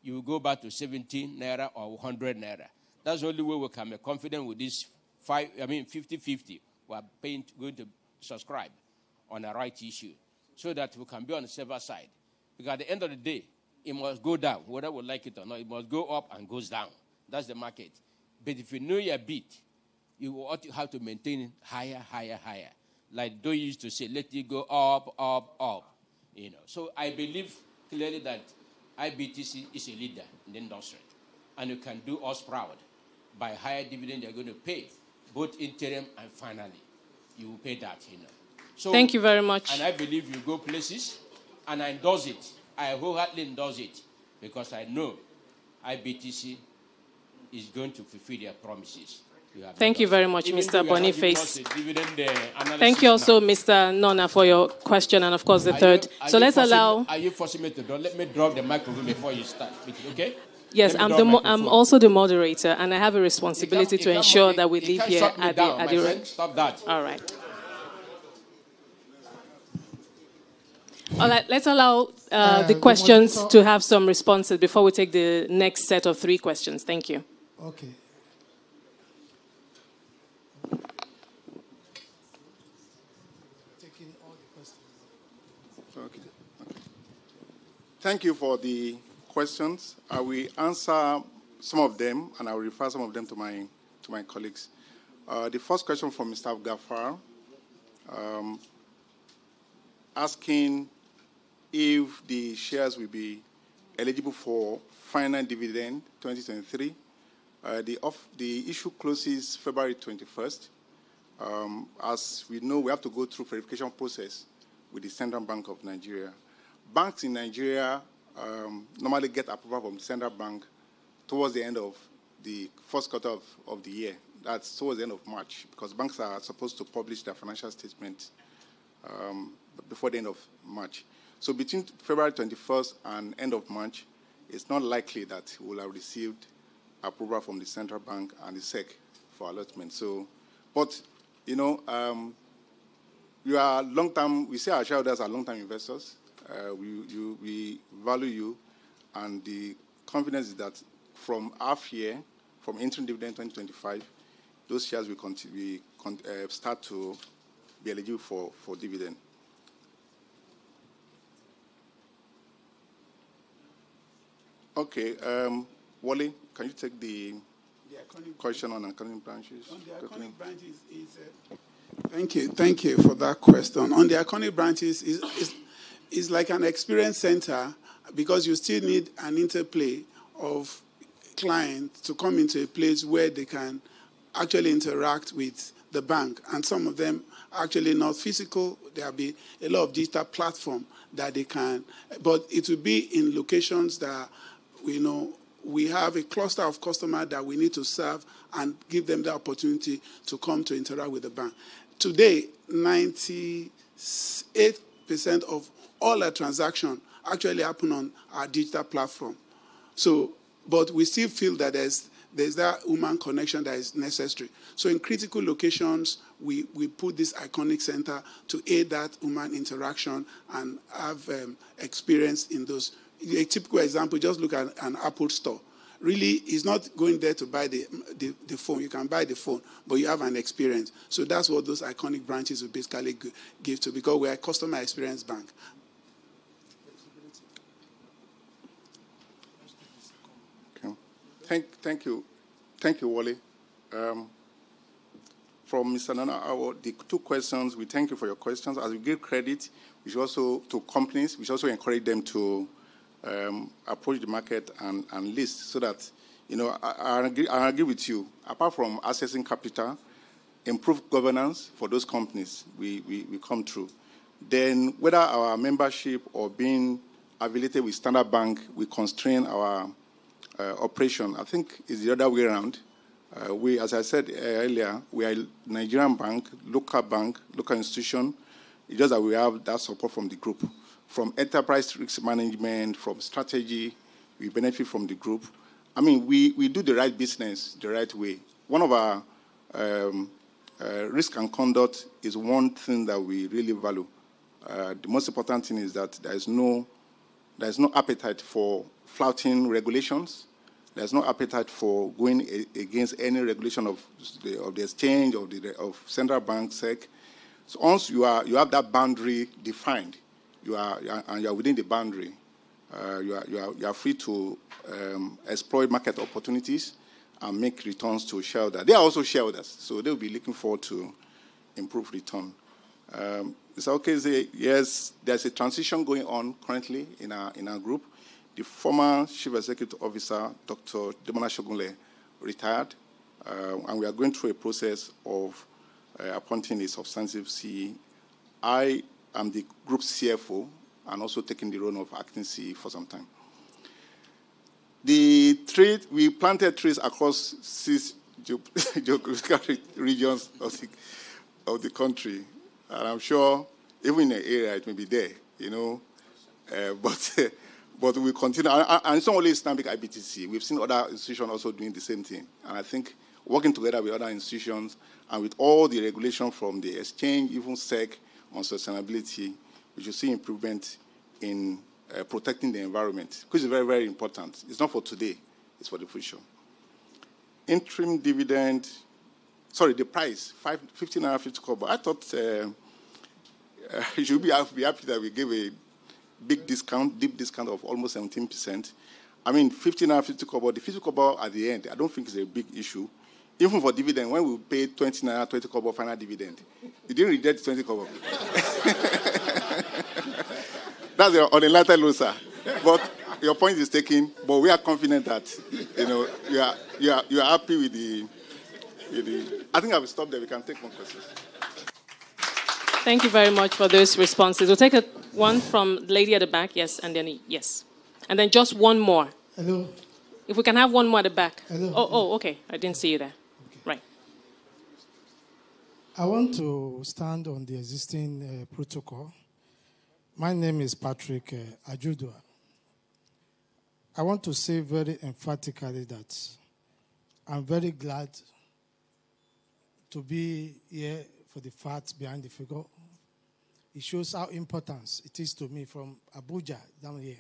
you will go back to 17 naira or 100 naira. That's the only way we can be confident with this 50-50. We are going to subscribe on the right issue so that we can be on the safer side. Because at the end of the day, it must go down, whether we like it or not. It must go up and goes down. That's the market. But if you know your beat, you ought to have to maintain it higher, higher, higher. Like they used to say, let it go up, up, up. You know. So I believe clearly that IBTC is a leader in the industry. And you can do us proud by higher dividend you're going to pay, both interim and finally. You will pay that, you know. So, thank you very much. And I believe you go places, and I endorse it. I wholeheartedly endorse it because I know IBTC is going to fulfill their promises. Thank you very much, Mr. Boniface. Thank you also, Mr. Nona, for your question, and of course the third. So let's allow... Are you forcing me to let me drop the microphone before you start speaking, okay? Yes, I'm also the moderator, and I have a responsibility to ensure that we leave here at the... Stop that. All right. All right, let's allow the questions to have some responses before we take the next set of 3 questions. Thank you. Okay. Taking all the questions. Okay. Thank you for the questions. I will answer some of them, and I will refer some of them to my colleagues. The first question from Mr. Gafar, asking if the shares will be eligible for final dividend 2023. The issue closes February 21st. As we know, we have to go through verification process with the Central Bank of Nigeria. Banks in Nigeria normally get approval from the Central Bank towards the end of the first quarter of the year. That's towards the end of March, because banks are supposed to publish their financial statement before the end of March. So between February 21st and end of March, it's not likely that we will have received approval from the Central Bank and the SEC for allotment. So, but, you know, we are long-term, we say our shareholders are long-term investors. We value you, and the confidence is that from half year, from interim dividend 2025, those shares will start to be eligible for dividend. Okay, Wally, can you take the question on accounting branches? On the accounting branches thank you for that question. On the accounting branches is like an experience center, because you still need an interplay of clients to come into a place where they can actually interact with the bank. And some of them are actually not physical. There'll be a lot of digital platform that they can, but it will be in locations that, you know, we have a cluster of customers that we need to serve and give them the opportunity to come to interact with the bank. Today, 98% of all our transactions actually happen on our digital platform. So, but we still feel that there's that human connection that is necessary. So in critical locations, we put this iconic center to aid that human interaction and have experience in those. A typical example, just look at an Apple store. Really, it's not going there to buy the phone. You can buy the phone, but you have an experience. So that's what those iconic branches will basically give to, because we're a customer experience bank. Okay. Thank you, Wally. From Mr. Nana, the 2 questions, we thank you for your questions. As we give credit, we should also, to companies, we should also encourage them to approach the market and list, so that, you know, I agree with you. Apart from accessing capital, improved governance for those companies, we come through. Then whether our membership or being affiliated with Standard Bank, we constrain our operation. I think it's the other way around. We, as I said earlier, we are a Nigerian bank, local institution. It's just that we have that support from the group. From enterprise risk management, from strategy, we benefit from the group. I mean, we do the right business the right way. One of our risk and conduct is one thing that we really value. The most important thing is that there is no There's no appetite for flouting regulations. There's no appetite for going against any regulation of the exchange, of central bank, SEC. So once you have that boundary defined, you are within the boundary. You are free to exploit market opportunities and make returns to shareholders. They are also shareholders, so they'll be looking forward to improved return. Mr. Okeze, yes, there's a transition going on currently in our group. The former Chief Executive Officer, Dr. Demola Shogunle, retired, and we are going through a process of appointing a substantive CE. I am the group CFO and also taking the role of acting CE for some time. We planted trees across 6 geographic regions of the country, and I'm sure even in the area it may be there, but we continue, and it's not only Stanbic IBTC. We've seen other institutions also doing the same thing, and I think working together with other institutions and with all the regulation from the exchange, even SEC on sustainability, we should see improvement in protecting the environment, which is very, very important. It's not for today, it's for the future. Interim dividend, the price, 15 naira 50 kobo. I thought you should be happy that we gave a deep discount of almost 17%. I mean, 15 naira 50 kobo, the 50 kobo at the end, I don't think is a big issue. Even for dividend, when we paid 20 naira 20 kobo final dividend, you didn't reject 20 kobo. That's on a lighter note, sir. But your point is taken. But we are confident that you are happy with the. I think I will stop there. We can take more questions. Thank you very much for those responses. We'll take one from the lady at the back, yes, and then yes, and then just one more. Hello. If we can have one more at the back. Hello. Oh, okay. I didn't see you there. Okay. Right. I want to stand on the existing protocol. My name is Patrick Ajudua. I want to say very emphatically that I'm very glad to be here for the facts behind the figure. It shows how important it is to me from Abuja down here.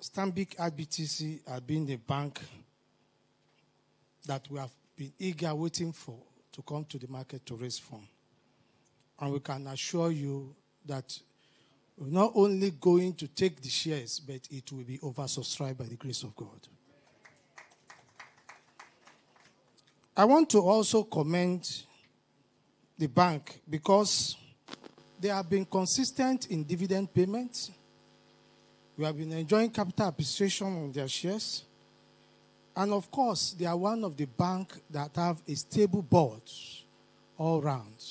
Stanbic IBTC has been the bank that we have been eager waiting for to come to the market to raise funds. And we can assure you that we're not only going to take the shares, but it will be oversubscribed by the grace of God. I want to also commend the bank because they have been consistent in dividend payments. We have been enjoying capital appreciation on their shares. And of course, they are one of the banks that have a stable board all round.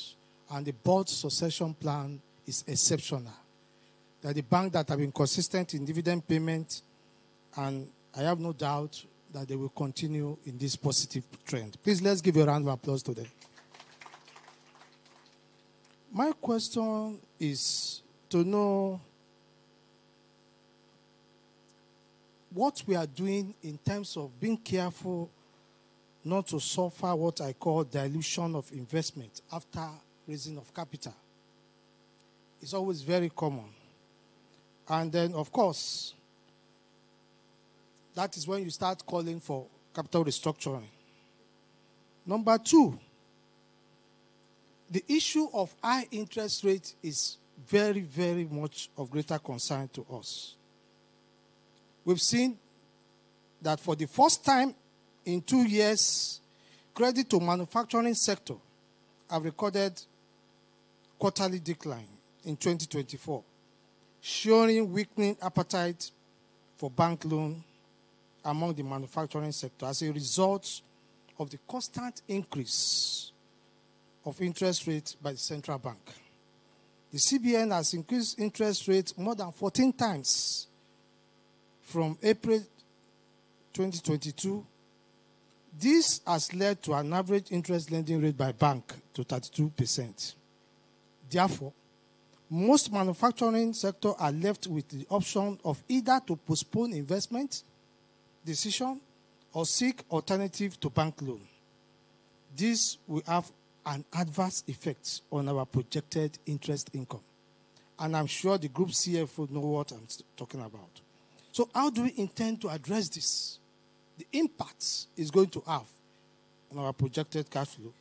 And the board succession plan is exceptional. They are the bank that have been consistent in dividend payment, and I have no doubt that they will continue in this positive trend. Please, let's give a round of applause to them. My question is to know what we are doing in terms of being careful not to suffer what I call dilution of investment after raising of capital. It's always very common. And then, of course, that is when you start calling for capital restructuring. Number two, the issue of high interest rate is very, very much of greater concern to us. We've seen that for the first time in 2 years, credit to manufacturing sector have recorded quarterly decline in 2024, showing weakening appetite for bank loan among the manufacturing sector as a result of the constant increase of interest rates by the central bank. The CBN has increased interest rates more than 14 times from April 2022. This has led to an average interest lending rate by bank to 32%. Therefore, most manufacturing sector are left with the option of either to postpone investment decision or seek alternative to bank loan. This will have an adverse effect on our projected interest income. And I'm sure the group CFO know what I'm talking about. So how do we intend to address this? The impacts it's going to have on our projected cash flow.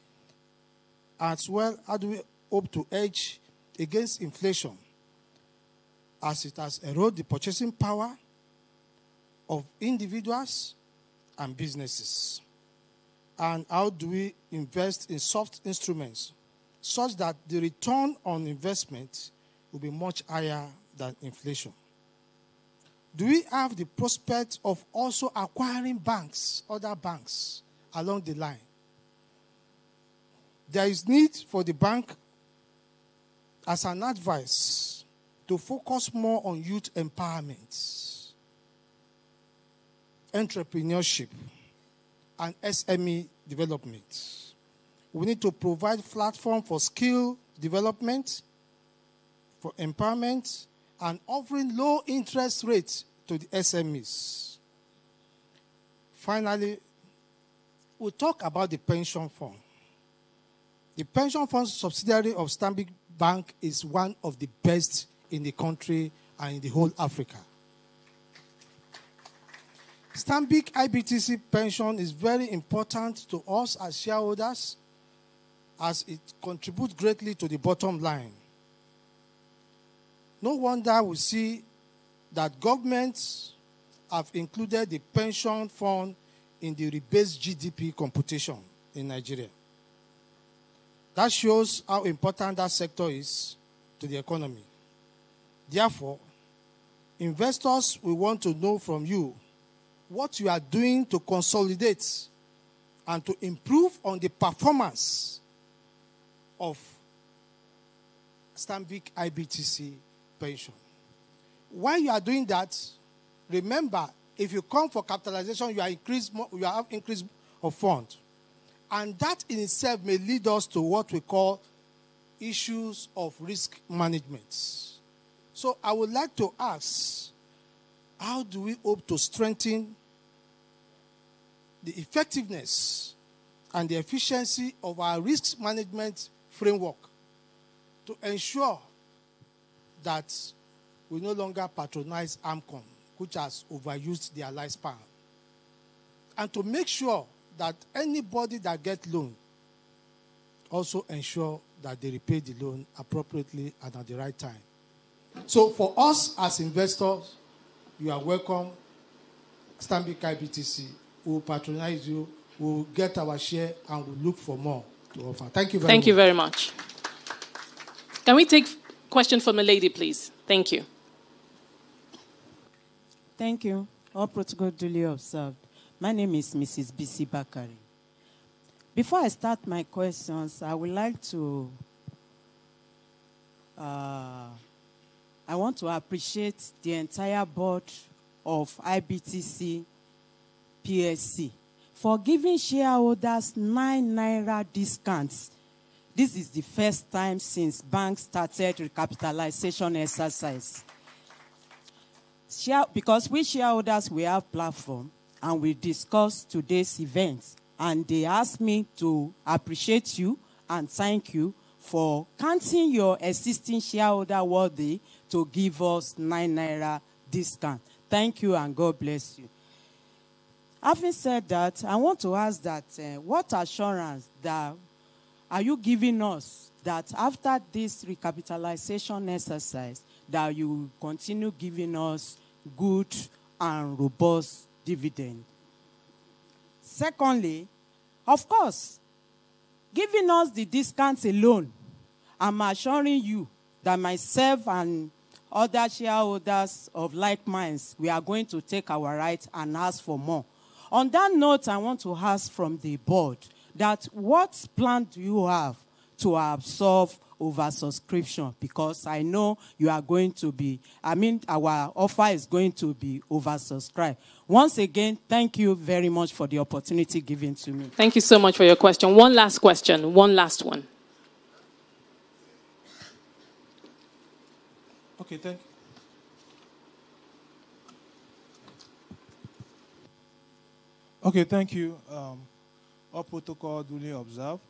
As well, how do we hope to hedge against inflation as it has eroded the purchasing power of individuals and businesses? And how do we invest in soft instruments such that the return on investment will be much higher than inflation? Do we have the prospect of also acquiring banks, other banks, along the line? There is need for the bank, as an advice, to focus more on youth empowerment, entrepreneurship, and SME development. We need to provide platform for skill development, for empowerment, and offering low interest rates to the SMEs. Finally, we'll talk about the pension fund. The pension fund subsidiary of Stanbic Bank is one of the best in the country and in the whole Africa. Stanbic IBTC pension is very important to us as shareholders as it contributes greatly to the bottom line. No wonder we see that governments have included the pension fund in the rebased GDP computation in Nigeria. That shows how important that sector is to the economy. Therefore, investors will want to know from you what you are doing to consolidate and to improve on the performance of Stanbic IBTC pension. While you are doing that, remember, if you come for capitalization, you have increase of fund. And that in itself may lead us to what we call issues of risk management. So I would like to ask, how do we hope to strengthen the effectiveness and the efficiency of our risk management framework to ensure that we no longer patronize AMCON, which has overused their lifespan, and to make sure that anybody that gets loan also ensure that they repay the loan appropriately and at the right time. So for us as investors, you are welcome. Stanbic IBTC will patronize you, will get our share, and will look for more to offer. Thank you very much. Thank you very much. Can we take question from a lady, please? Thank you. Thank you. All protocol duly observed. My name is Mrs. B.C. Bakari. Before I start my questions, I would like to, I want to appreciate the entire board of IBTC PSC for giving shareholders 9 naira discounts. This is the first time since banks started recapitalization exercise. Because we shareholders, we have platform, and we discussed today's event. And they asked me to appreciate you and thank you for counting your existing shareholder worthy to give us 9 naira discount. Thank you and God bless you. Having said that, I want to ask that what assurance that are you giving us that after this recapitalization exercise that you will continue giving us good and robust dividend? Secondly, of course, giving us the discounts alone, I'm assuring you that myself and other shareholders of like minds, we are going to take our right and ask for more. On that note, I want to ask from the board that what plan do you have to absorb oversubscription? Because I know you are going to be, our offer is going to be oversubscribed. Once again, thank you very much for the opportunity given to me. Thank you so much for your question. One last question, one last one. Okay, thank you. Okay, thank you. All protocol duly observed.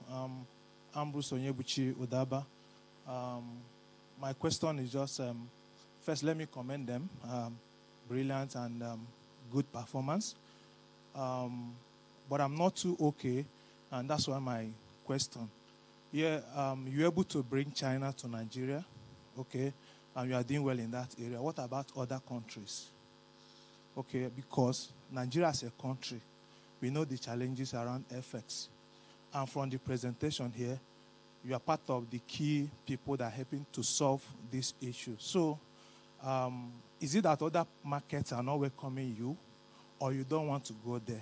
Ambrose Onyebuchi Udaba. my question is just, first, let me commend them. Brilliant and good performance. But I'm not too okay, and that's why my question. Yeah, you're able to bring China to Nigeria, okay, and you are doing well in that area. What about other countries? Okay, because Nigeria as a country, we know the challenges around FX. And from the presentation here, you are part of the key people that are helping to solve this issue. So, is it that other markets are not welcoming you, or you don't want to go there?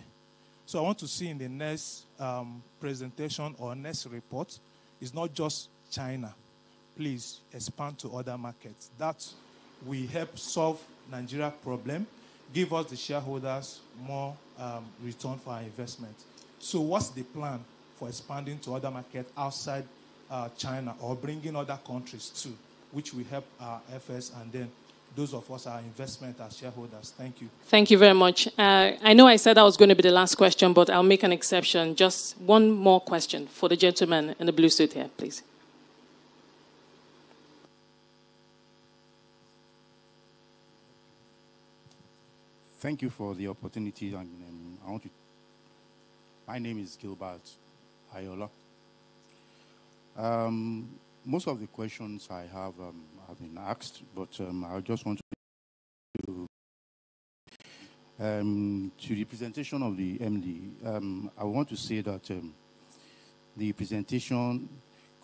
So I want to see in the next presentation or next report, it's not just China. Please expand to other markets. That will help solve Nigeria problem, give us the shareholders more return for our investment. So what's the plan for expanding to other markets outside China, or bringing other countries too, which will help our FS and then those of us, our investment as shareholders? Thank you. Thank you very much. I know I said that was going to be the last question, but I'll make an exception. Just one more question for the gentleman in the blue suit here, please. Thank you for the opportunity. My name is Gilbert Ayola. Most of the questions I have been asked, but I just want to the presentation of the MD. I want to say that the presentation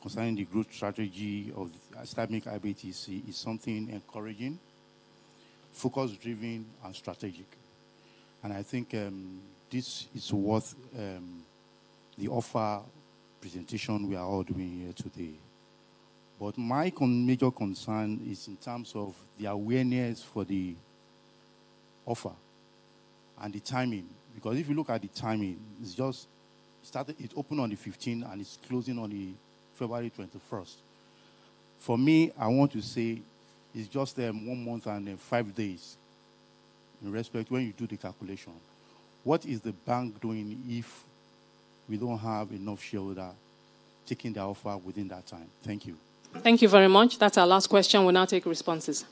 concerning the growth strategy of Stanbic IBTC is something encouraging, focus-driven, and strategic. And I think this is worth the offer presentation we are all doing here today. But my major concern is in terms of the awareness for the offer and the timing. Because if you look at the timing, it's just it opened on the 15th and it's closing on the February 21st. For me, I want to say it's just 1 month and 5 days in respect when you do the calculation. What is the bank doing if we don't have enough shareholder taking the offer within that time? Thank you. Thank you very much. That's our last question. We'll now take responses.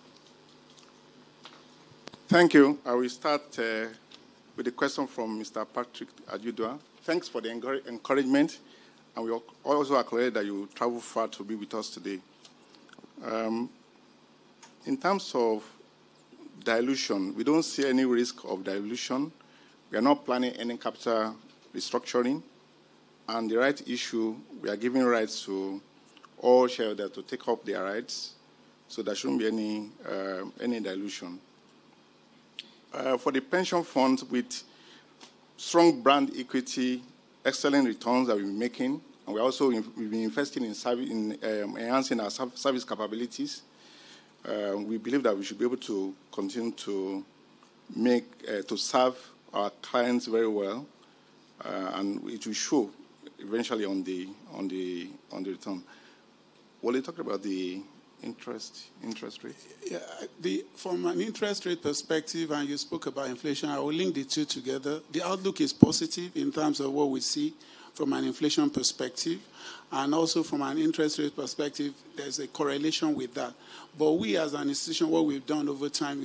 Thank you. I will start with a question from Mr. Patrick Ajudua. Thanks for the encouragement, and we also acknowledge that you travel far to be with us today. In terms of dilution, we don't see any risk of dilution. We are not planning any capital restructuring. And the right issue, we are giving rights to all shareholders to take up their rights, so there shouldn't be any dilution. For the pension funds, with strong brand equity, excellent returns that we've been making, and we've been investing in enhancing our service capabilities. We believe that we should be able to continue to serve our clients very well, and it will show eventually on the return. Well, you talked about the interest rate. Yeah, from an interest rate perspective, and you spoke about inflation, I will link the two together. The outlook is positive in terms of what we see from an inflation perspective, and also from an interest rate perspective, there's a correlation with that. But we as an institution, what we've done over time,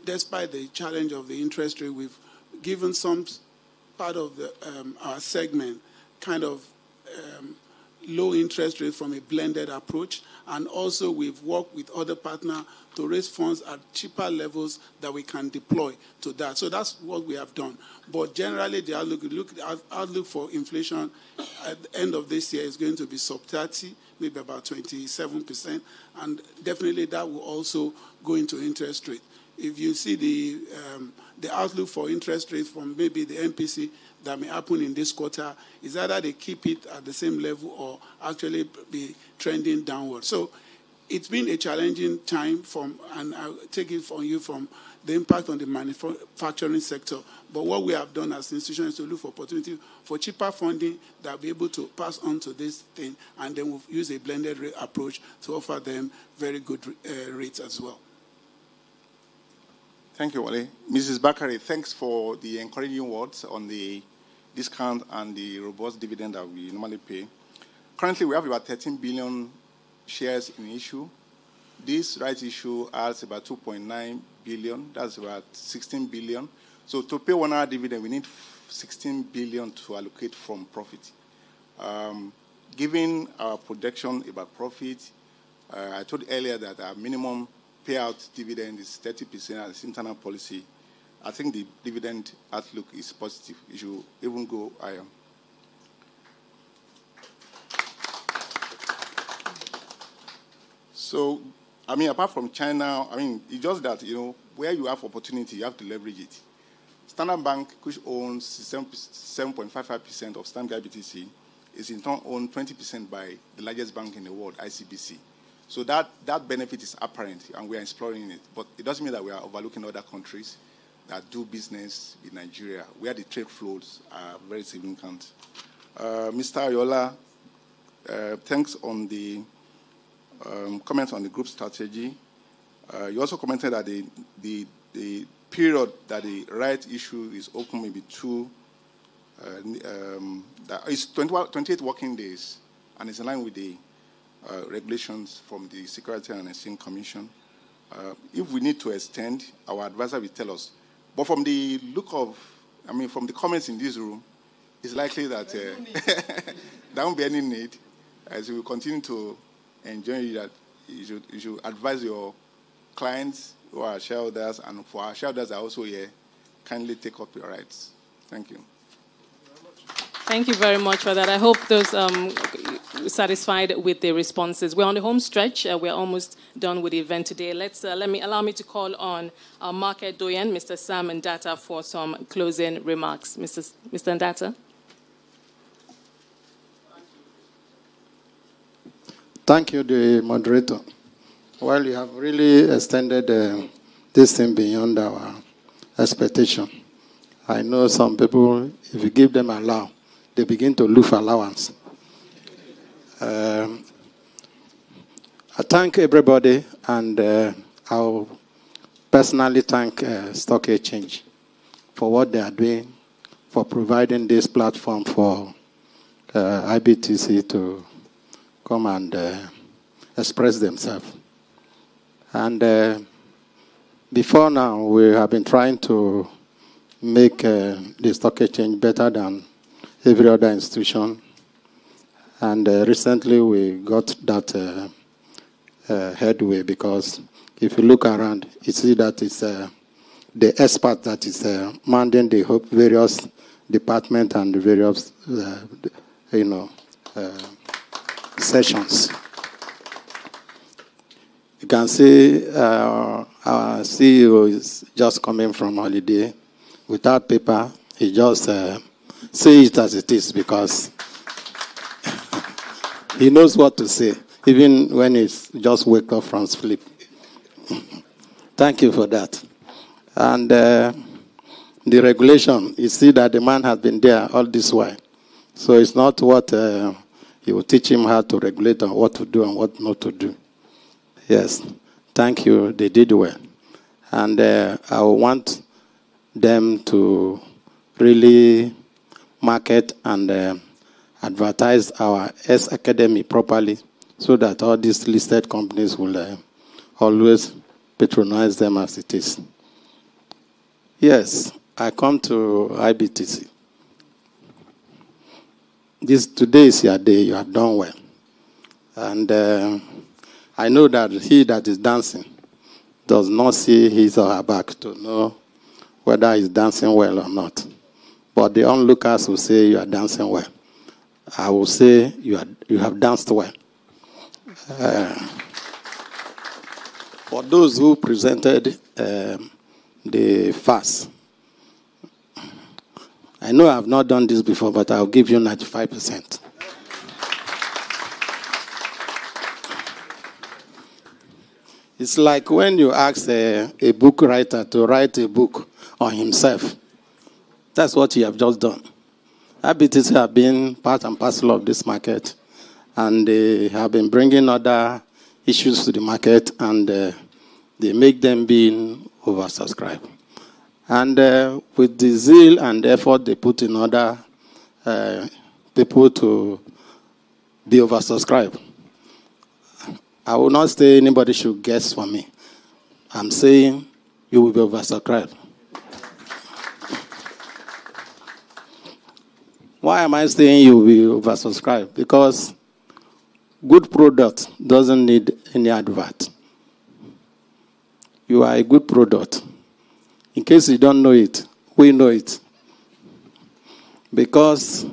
despite the challenge of the interest rate, we've given some part of our segment kind of low interest rate from a blended approach, and also we've worked with other partners to raise funds at cheaper levels that we can deploy to that. So that's what we have done. But generally, the outlook for inflation at the end of this year is going to be sub 30, maybe about 27%, and definitely that will also go into interest rate. If you see the outlook for interest rates from maybe the MPC that may happen in this quarter, is either they keep it at the same level or actually be trending downward. So it's been a challenging time and I'll take it from you from the impact on the manufacturing sector. But what we have done as an institution is to look for opportunity for cheaper funding that will be able to pass on to this thing, and then we'll use a blended rate approach to offer them very good rates as well. Thank you, Wale. Mrs. Bakari, thanks for the encouraging words on the discount and the robust dividend that we normally pay. Currently, we have about 13 billion shares in issue, this rights issue adds about 2.9 billion. That's about 16 billion. So to pay 1 hour dividend, we need 16 billion to allocate from profit. Given our projection about profit, I told earlier that our minimum payout dividend is 30% as internal policy. I think the dividend outlook is positive. It should even go higher. So, I mean, apart from China, I mean, it's just that, you know, where you have opportunity, you have to leverage it. Standard Bank, which owns 7.55% of Stanbic IBTC, is in turn owned 20% by the largest bank in the world, ICBC. So that benefit is apparent, and we are exploring it. But it doesn't mean that we are overlooking other countries that do business with Nigeria, where the trade flows are very significant. Mr. Ayola, thanks on the comments on the group strategy. You also commented that the period that the right issue is open maybe that is 28 working days, and it's in line with the regulations from the Security and Exchange Commission. If we need to extend, our advisor will tell us. But from the look of, I mean, from the comments in this room, it's likely that there won't be any need, as we will continue to enjoy that. You should advise your clients who are shareholders, and for our shareholders that are also here, kindly take up your rights. Thank you. Thank you very much for that. I hope those satisfied with the responses. We're on the home stretch. We're almost done with the event today. Allow me to call on our market doyen, Mr. Sam Ndata, for some closing remarks. Mr. Ndata. Thank you, the moderator. Well, you have really extended this thing beyond our expectation. I know some people, if you give them allow, they begin to look for allowance. I thank everybody, and I'll personally thank Stock Exchange for what they are doing, for providing this platform for IBTC to come and express themselves. And before now, we have been trying to make the Stock Exchange better than every other institution. And recently we got that headway, because if you look around, you see that it's the expert that is managing the various departments and the various, sessions. You can see our CEO is just coming from holiday without paper. He just say it as it is, because he knows what to say, even when he's just wake up from sleep. Thank you for that. And the regulation, you see that the man has been there all this while. So it's not what you will teach him how to regulate and what to do and what not to do. Yes, thank you. They did well. And I want them to really market and advertise our S-Academy properly, so that all these listed companies will always patronize them as it is. Yes, I come to IBTC. Today is your day. You have done well. And I know that he that is dancing does not see his or her back to know whether he's dancing well or not. But the onlookers will say you are dancing well. I will say you have danced well. For those who presented the fast, I know I have not done this before, but I'll give you 95%. It's like when you ask a book writer to write a book on himself. That's what you have just done. IBTC have been part and parcel of this market, and they have been bringing other issues to the market, and they make them being oversubscribed. And with the zeal and effort they put in order people to be oversubscribed, I will not say anybody should guess for me. I'm saying you will be oversubscribed. Why am I saying you will be oversubscribed? Because good product doesn't need any advert. You are a good product. In case you don't know it, we know it. Because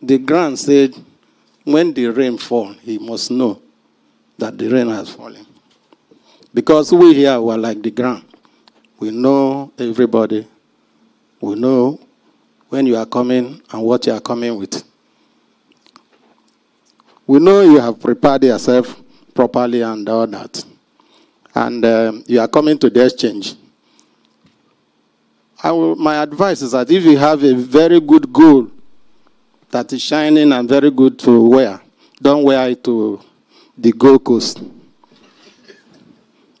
the ground said, when the rain falls, he must know that the rain has fallen. Because we here were like the ground. We know everybody. We know when you are coming and what you are coming with. We know you have prepared yourself properly and all that. And you are coming to the exchange. My advice is that if you have a very good gold that is shining and very good to wear, don't wear it to the Gold Coast.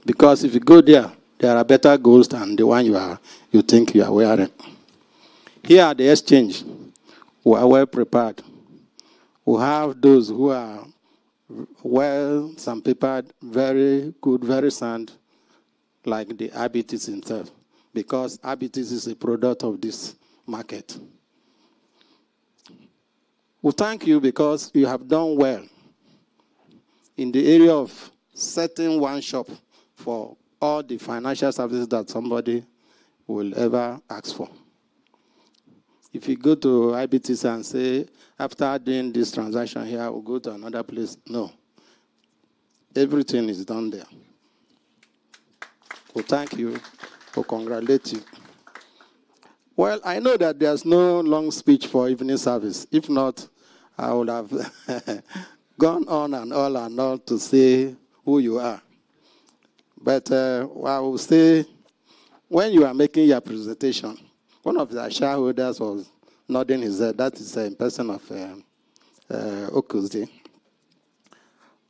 Because if you go there, there are better golds than the one you think you are wearing. Here at the exchange, we are well prepared. We have those who are well, some people very good, very sound, like the IBTC himself, because IBTC is a product of this market. We thank you because you have done well in the area of setting one shop for all the financial services that somebody will ever ask for. If you go to IBTC and say, after doing this transaction here, I will go to another place. No. Everything is done there. Well, thank you. We congratulate you. Well, I know that there's no long speech for evening service. If not, I would have gone on and all to say who you are. But I will say, when you are making your presentation, one of the shareholders was nodding his head. That is in person of Okuzi.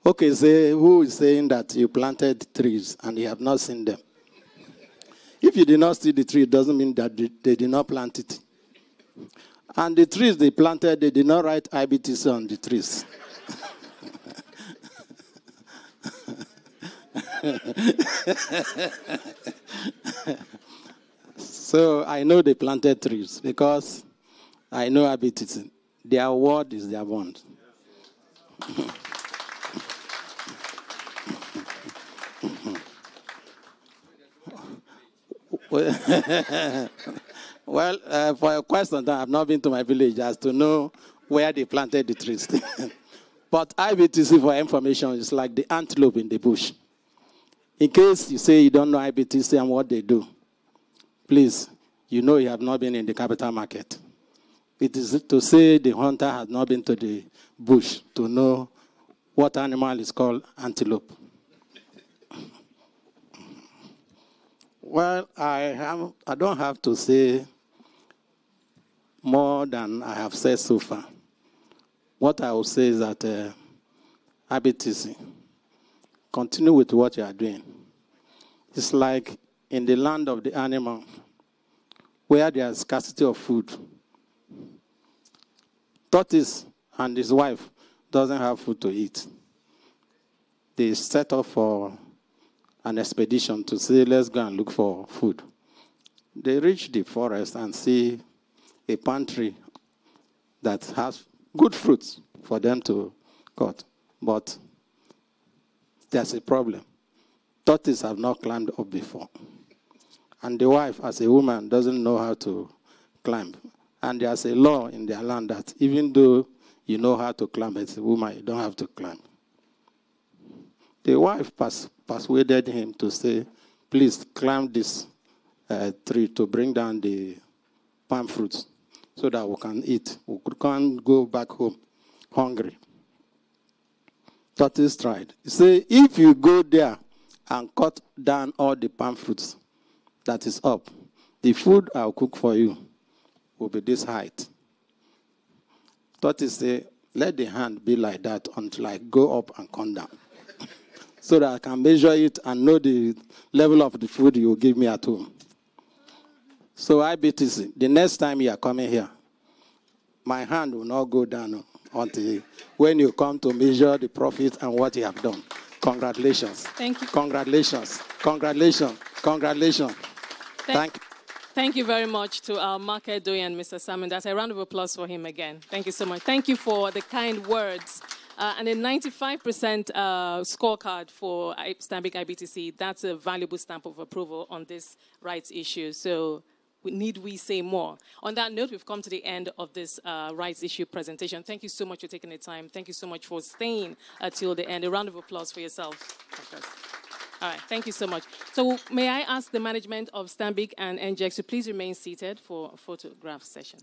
Okuzi, who is saying that you planted trees and you have not seen them. If you did not see the tree, it doesn't mean that they did not plant it. And the trees they planted, they did not write IBTC on the trees. So I know they planted trees because I know IBTC. Their word is their bond. Well, for quite some time, I've not been to my village as to know where they planted the trees. But IBTC, for information, is like the antelope in the bush. In case you say you don't know IBTC and what they do, please, you know you have not been in the capital market. It is to say the hunter has not been to the bush to know what animal is called antelope. Well, I don't have to say more than I have said so far. What I will say is that IBTC, continue with what you are doing. It's like in the land of the animal, where there is scarcity of food. Tortoise and his wife doesn't have food to eat. They set off for an expedition to say, let's go and look for food. They reach the forest and see a pantry that has good fruits for them to cut. But there's a problem. Tortoises have not climbed up before. And the wife, as a woman, doesn't know how to climb. And there's a law in their land that even though you know how to climb as a woman, you don't have to climb. The wife persuaded him to say, please climb this tree to bring down the palm fruits so that we can eat. We can't go back home hungry. Tortoise tried. He said, if you go there and cut down all the palm fruits that is up, the food I'll cook for you will be this height. Tortoise said, let the hand be like that until I go up and come down, so that I can measure it and know the level of the food you will give me at home. So IBTC, the next time you are coming here, my hand will not go down until when you come to measure the profit and what you have done. Congratulations. Thank you. Congratulations. Congratulations. Congratulations. Thank you. Thank you very much to our market doyen, Mr. Simon. That's a round of applause for him again. Thank you so much. Thank you for the kind words. And a 95% scorecard for Stanbic IBTC. That's a valuable stamp of approval on this rights issue. So need we say more? On that note, we've come to the end of this rights issue presentation. Thank you so much for taking the time. Thank you so much for staying till the end. A round of applause for yourself. All right, thank you so much. So may I ask the management of Stanbic and NGX to please remain seated for a photograph session.